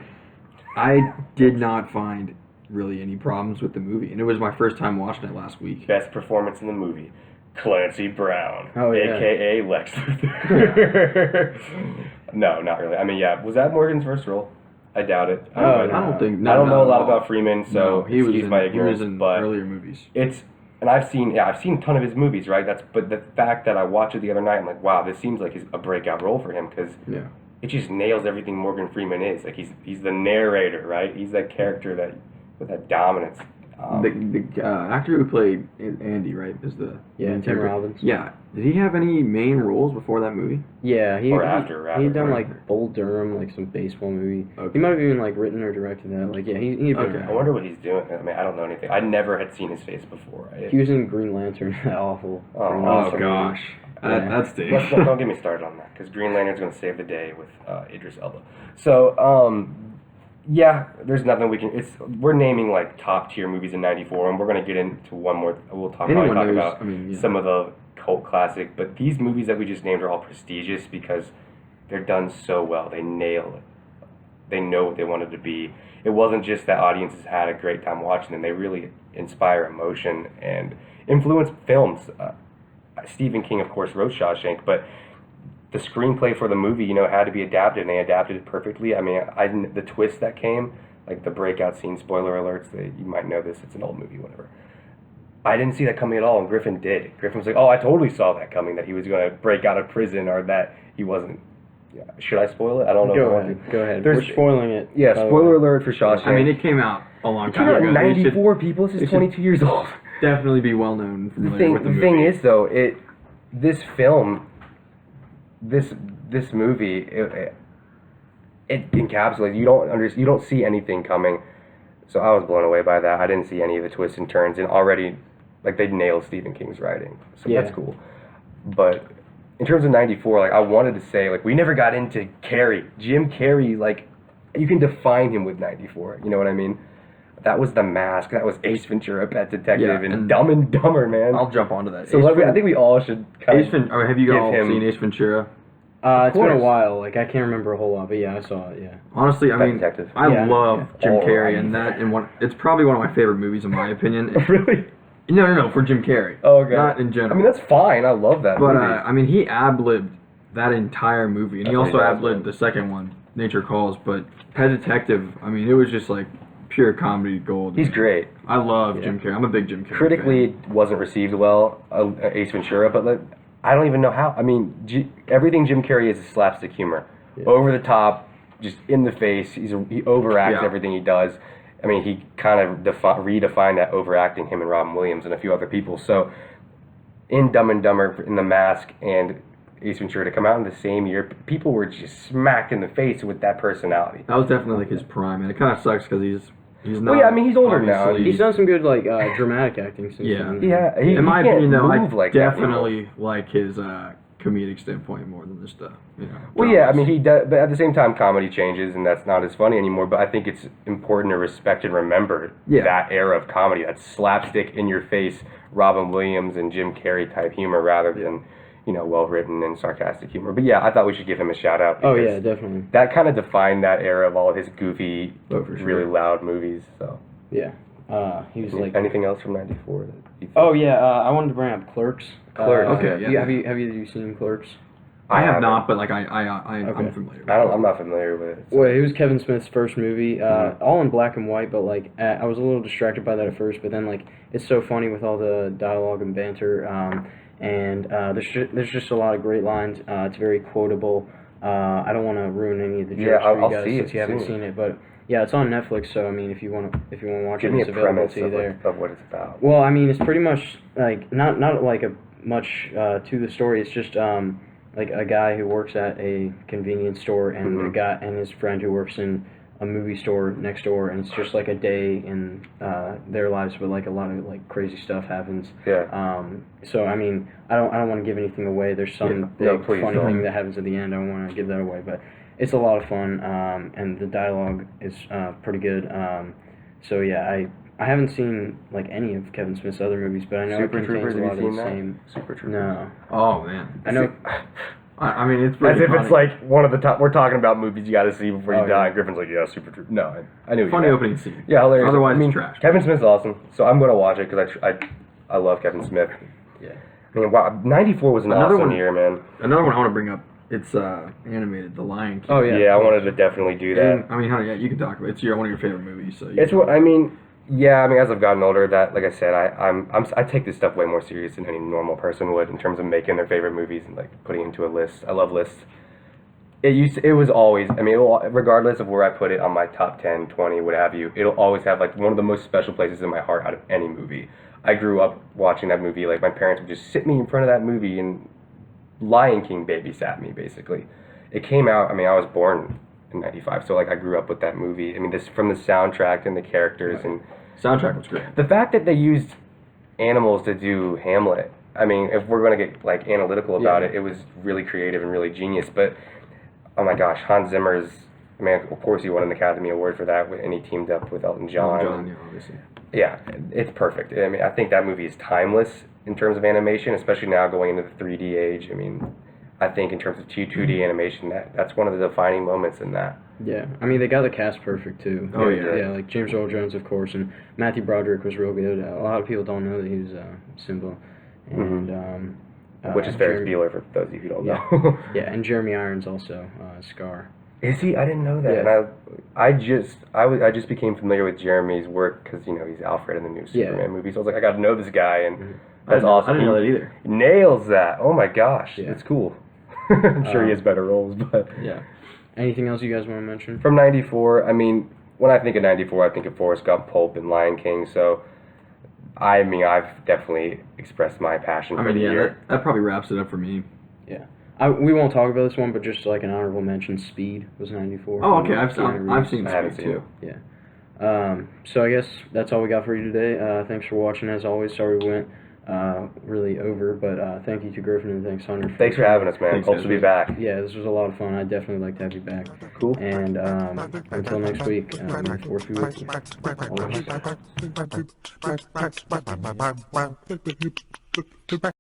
Speaker 2: I did not find really any problems with the movie, and it was my first time watching it last week.
Speaker 3: Best performance in the movie, Clancy Brown,
Speaker 1: yeah.
Speaker 3: a.k.a. Lex Luthor. No, not really. I mean, was that Morgan's first role? I doubt it.
Speaker 2: I don't think.
Speaker 3: I don't know a lot
Speaker 2: at all.
Speaker 3: about Freeman, so
Speaker 2: No, he was
Speaker 3: excuse my ignorance.
Speaker 2: in
Speaker 3: but
Speaker 2: earlier movies.
Speaker 3: And I've seen a ton of his movies, right? But the fact that I watched it the other night, I'm like, wow, this seems like a breakout role for him, because it just nails everything Morgan Freeman is. Like he's the narrator, right? He's that character that with that dominance.
Speaker 2: The actor who played Andy, right, is the
Speaker 1: Yeah,
Speaker 2: main
Speaker 1: Tim
Speaker 2: character.
Speaker 1: Robbins.
Speaker 2: Yeah. Did he have any main roles before that movie?
Speaker 1: Yeah,
Speaker 3: Or after,
Speaker 1: he'd done
Speaker 3: rather.
Speaker 1: like Bull Durham, like some baseball movie.
Speaker 2: Okay.
Speaker 1: He might have even like written or directed that. Like, yeah, he'd been
Speaker 2: Okay.
Speaker 1: around.
Speaker 3: I wonder what he's doing. I mean, I don't know anything. I never had seen his face before.
Speaker 1: He was in Green Lantern, that awful.
Speaker 3: Oh,
Speaker 1: Green
Speaker 2: Oh
Speaker 1: Lantern movie.
Speaker 2: gosh,
Speaker 1: Yeah.
Speaker 2: that's Dave.
Speaker 3: Don't get me started on that, because Green Lantern's going to save the day with Idris Elba. So, yeah, there's nothing we can. We're naming like top tier movies in '94, and we're going to get into one more. We'll probably
Speaker 2: Anyone
Speaker 3: talk
Speaker 2: knows,
Speaker 3: about
Speaker 2: I mean, yeah.
Speaker 3: some of the cult classic, but these movies that we just named are all prestigious because they're done so well. They nail it. They know what they wanted to be. It wasn't just that audiences had a great time watching them. They really inspire emotion and influence films. Stephen King, of course, wrote Shawshank, but the screenplay for the movie, had to be adapted, and they adapted it perfectly. I mean, the twist that came, like the breakout scene, spoiler alerts, you might know this, it's an old movie, whatever. I didn't see that coming at all, and Griffin did. Griffin was like, oh, I totally saw that coming, that he was going to break out of prison, or that he wasn't. Yeah. Should I spoil it? I don't know.
Speaker 1: Go ahead.
Speaker 3: There's-
Speaker 1: We're spoiling it.
Speaker 3: Yeah,
Speaker 1: by the
Speaker 3: spoiler
Speaker 1: way.
Speaker 3: alert for Shawshank.
Speaker 2: I mean, it came out a long
Speaker 3: It
Speaker 2: time
Speaker 3: came out
Speaker 2: ago.
Speaker 3: in
Speaker 2: It should
Speaker 3: 94, people. This
Speaker 2: it
Speaker 3: is
Speaker 2: should-
Speaker 3: 22 years old.
Speaker 2: definitely be well known,
Speaker 3: The
Speaker 2: familiar
Speaker 3: thing,
Speaker 2: with the
Speaker 3: the
Speaker 2: movie.
Speaker 3: thing is, though, this film, this movie, it encapsulates. You don't see anything coming. So I was blown away by that. I didn't see any of the twists and turns, and already, like, they nailed Stephen King's writing. So
Speaker 1: Yeah.
Speaker 3: that's cool. But in terms of '94, like, I wanted to say, like, we never got into Carrey. Jim Carrey, like, you can define him with '94. You know what I mean? That was The Mask. That was Ace Ventura, Pet Detective,
Speaker 2: Yeah,
Speaker 3: and
Speaker 2: and
Speaker 3: Dumb and Dumber, man.
Speaker 2: I'll jump onto that.
Speaker 3: So I think we all should kind of
Speaker 2: Have you
Speaker 3: give
Speaker 2: all
Speaker 3: him-
Speaker 2: seen Ace Ventura?
Speaker 1: It's been a
Speaker 3: course.
Speaker 1: while. Like, I can't remember a whole lot, but yeah, I saw it. Yeah.
Speaker 2: Honestly, I
Speaker 3: Pet
Speaker 2: mean,
Speaker 3: Detective.
Speaker 2: I
Speaker 1: Yeah.
Speaker 2: love Jim
Speaker 3: Oh,
Speaker 2: Carrey,
Speaker 3: I-
Speaker 2: and it's probably one of my favorite movies in my opinion.
Speaker 3: Really?
Speaker 2: No, for Jim Carrey.
Speaker 3: Oh, okay.
Speaker 2: Not in general.
Speaker 3: I mean, that's fine. I love that
Speaker 2: But
Speaker 3: movie.
Speaker 2: I mean, he ad-libbed that entire movie, and he
Speaker 3: That's
Speaker 2: also
Speaker 3: what he
Speaker 2: ad-libbed
Speaker 3: does.
Speaker 2: the second one, Nature Calls. But Pet Detective, I mean, it was just like pure comedy gold.
Speaker 3: He's great.
Speaker 2: I love
Speaker 1: Yeah.
Speaker 2: Jim Carrey. I'm a big Jim Carrey
Speaker 3: Critically,
Speaker 2: fan.
Speaker 3: it wasn't received well, Ace Ventura, but like, I don't even know how. I mean, everything Jim Carrey is slapstick humor.
Speaker 1: Yeah.
Speaker 3: Over the top, just in the face. He overacts
Speaker 2: Yeah.
Speaker 3: everything he does. I mean, he kind of redefined that overacting, him and Robin Williams and a few other people. So, in Dumb and Dumber, in The Mask, and Ace Ventura to come out in the same year, people were just smacked in the face with that personality.
Speaker 2: That was definitely like his prime, and it kind of sucks because he's not.
Speaker 3: Well, yeah, I mean, he's older now.
Speaker 2: obviously-
Speaker 1: He's done some good, like, dramatic acting since
Speaker 2: Yeah.
Speaker 1: then.
Speaker 3: Yeah,
Speaker 2: In my
Speaker 3: can't
Speaker 2: opinion, though, I
Speaker 3: move like that anymore.
Speaker 2: definitely like his comedic standpoint more than just
Speaker 3: Well, yeah, I
Speaker 2: dramas.
Speaker 3: mean, he does, but at the same time, comedy changes, and that's not as funny anymore. But I think it's important to respect and remember
Speaker 2: Yeah.
Speaker 3: that era of comedy, that slapstick, in your face, Robin Williams and Jim Carrey type humor, rather than well written and sarcastic humor. But yeah, I thought we should give him a shout out.
Speaker 1: Oh,
Speaker 3: because
Speaker 1: yeah, definitely.
Speaker 3: that kind of defined that era of all of his goofy,
Speaker 2: Oh, for sure.
Speaker 3: really loud movies. So,
Speaker 1: Yeah. He was like.
Speaker 3: anything else from '94? That you think?
Speaker 1: Oh, yeah, I wanted to bring up Clerks.
Speaker 3: Clerks.
Speaker 2: Okay, yeah.
Speaker 1: Have you seen Clerks?
Speaker 2: I have
Speaker 3: haven't.
Speaker 2: not, but like I'm
Speaker 1: Okay.
Speaker 2: familiar. With
Speaker 3: I'm not familiar with it. so-
Speaker 1: Well, it was Kevin Smith's first movie, all in black and white, but like I was a little distracted by that at first, but then like it's so funny with all the dialogue and banter, and there's just a lot of great lines. It's very quotable. I don't want to ruin any of the jokes
Speaker 3: Yeah,
Speaker 1: for you
Speaker 3: I'll
Speaker 1: guys
Speaker 3: see it
Speaker 1: since you haven't
Speaker 3: soon.
Speaker 1: seen it, but yeah, it's on Netflix. So I mean, if you want to watch
Speaker 3: Give
Speaker 1: it,
Speaker 3: me
Speaker 1: it's
Speaker 3: a
Speaker 1: available
Speaker 3: premise
Speaker 1: to you there.
Speaker 3: of what it's about.
Speaker 1: Well, I mean, it's pretty much like not like a much to the story. It's just like a guy who works at a convenience store and a guy and his friend who works in a movie store next door, and it's just like a day in their lives, but like a lot of like crazy stuff happens.
Speaker 3: Yeah.
Speaker 1: So I mean, I don't want to give anything away. There's some
Speaker 3: Yeah. No,
Speaker 1: big
Speaker 3: please
Speaker 1: funny
Speaker 3: don't.
Speaker 1: thing that happens at the end. I don't want to give that away, but it's a lot of fun, and the dialogue is pretty good. So yeah, I haven't seen like any of Kevin Smith's other movies, but I know
Speaker 3: Super
Speaker 1: it contains
Speaker 3: Troopers,
Speaker 1: a
Speaker 3: have
Speaker 1: lot
Speaker 3: you
Speaker 1: of
Speaker 3: seen
Speaker 1: the
Speaker 3: that?
Speaker 1: same.
Speaker 3: Super Troopers.
Speaker 1: No,
Speaker 2: Oh man,
Speaker 1: I know.
Speaker 2: I mean it's
Speaker 3: As
Speaker 2: pretty
Speaker 3: if
Speaker 2: funny.
Speaker 3: it's like one of the top. We're talking about movies you got to see before you
Speaker 1: Oh,
Speaker 3: die.
Speaker 1: yeah.
Speaker 3: Griffin's like, yeah, Super Troopers. No, I knew.
Speaker 2: funny
Speaker 3: you
Speaker 2: opening scene.
Speaker 3: Yeah, hilarious.
Speaker 2: Otherwise,
Speaker 3: I mean,
Speaker 2: it's trash.
Speaker 3: Kevin Smith's awesome, so I'm gonna watch it because I love Kevin Smith.
Speaker 1: Yeah.
Speaker 3: I mean, wow, '94 was an
Speaker 2: Another
Speaker 3: awesome
Speaker 2: one-
Speaker 3: year, man.
Speaker 2: Another one I want to bring up. It's animated, The Lion King.
Speaker 1: Oh yeah.
Speaker 3: Yeah, I wanted to definitely do that.
Speaker 2: And, I mean, honey, yeah, you can talk about it. It's one of your favorite movies. So you
Speaker 3: It's
Speaker 2: can-
Speaker 3: what I mean. Yeah, I mean, as I've gotten older, that like I said, I take this stuff way more serious than any normal person would in terms of making their favorite movies and like putting it into a list. I love lists. It was always, I mean, regardless of where I put it on my top 10, 20, what have you, it'll always have like one of the most special places in my heart out of any movie. I grew up watching that movie. Like, my parents would just sit me in front of that movie, and Lion King babysat me, basically. It came out, I mean, I was born in 95, so like I grew up with that movie. I mean, this from the soundtrack and the characters, and
Speaker 2: Soundtrack was great.
Speaker 3: the fact that they used animals to do Hamlet. I mean, if we're going to get like analytical about it, it was really creative and really genius. But oh my gosh, Hans Zimmer's, I mean, of course he won an Academy Award for that, and he teamed up with Elton John.
Speaker 2: Yeah, obviously.
Speaker 3: Yeah, it's perfect. I mean, I think that movie is timeless in terms of animation, especially now going into the 3D age. I mean, I think in terms of 2D animation, that's one of the defining moments in that.
Speaker 1: Yeah, I mean, they got the cast perfect, too.
Speaker 2: Oh, yeah.
Speaker 1: Yeah, like James Earl Jones, of course, and Matthew Broderick was real good. A lot of people don't know that he was Simba. And,
Speaker 3: Which is Ferris Bueller, for those of you who don't
Speaker 1: Yeah.
Speaker 3: know.
Speaker 1: Yeah, and Jeremy Irons also, Scar.
Speaker 3: Is he? I didn't know that.
Speaker 1: Yeah.
Speaker 3: And I just became familiar with Jeremy's work because, you know, he's Alfred in the new Superman movies. So I was like, I got to know this guy, and that's awesome.
Speaker 2: I didn't know that either.
Speaker 3: He nails that. Oh my gosh,
Speaker 1: Yeah.
Speaker 3: it's cool. I'm sure he has better roles, but
Speaker 1: Yeah. Anything else you guys want to mention?
Speaker 3: from '94, I mean, when I think of '94, I think of Forrest Gump, Pulp, and Lion King. So, I mean, I've definitely expressed my passion for the year.
Speaker 2: That probably wraps it up for me.
Speaker 1: Yeah. We won't talk about this one, but just like an honorable mention, Speed was 94.
Speaker 2: Oh, okay. I've
Speaker 1: Keanu
Speaker 2: seen
Speaker 3: I haven't
Speaker 2: Speed
Speaker 3: seen
Speaker 2: too.
Speaker 3: it.
Speaker 1: Yeah. So I guess that's all we got for you today. Thanks for watching, as always. Sorry we went really over, but thank you to Griffin and thanks, Hunter.
Speaker 3: Thanks for having us, man.
Speaker 2: Thanks,
Speaker 3: Hopes to be back.
Speaker 1: Yeah, this was a lot of fun. I'd definitely like to have you back.
Speaker 3: Cool.
Speaker 1: And until next week, may the force be with you. Always.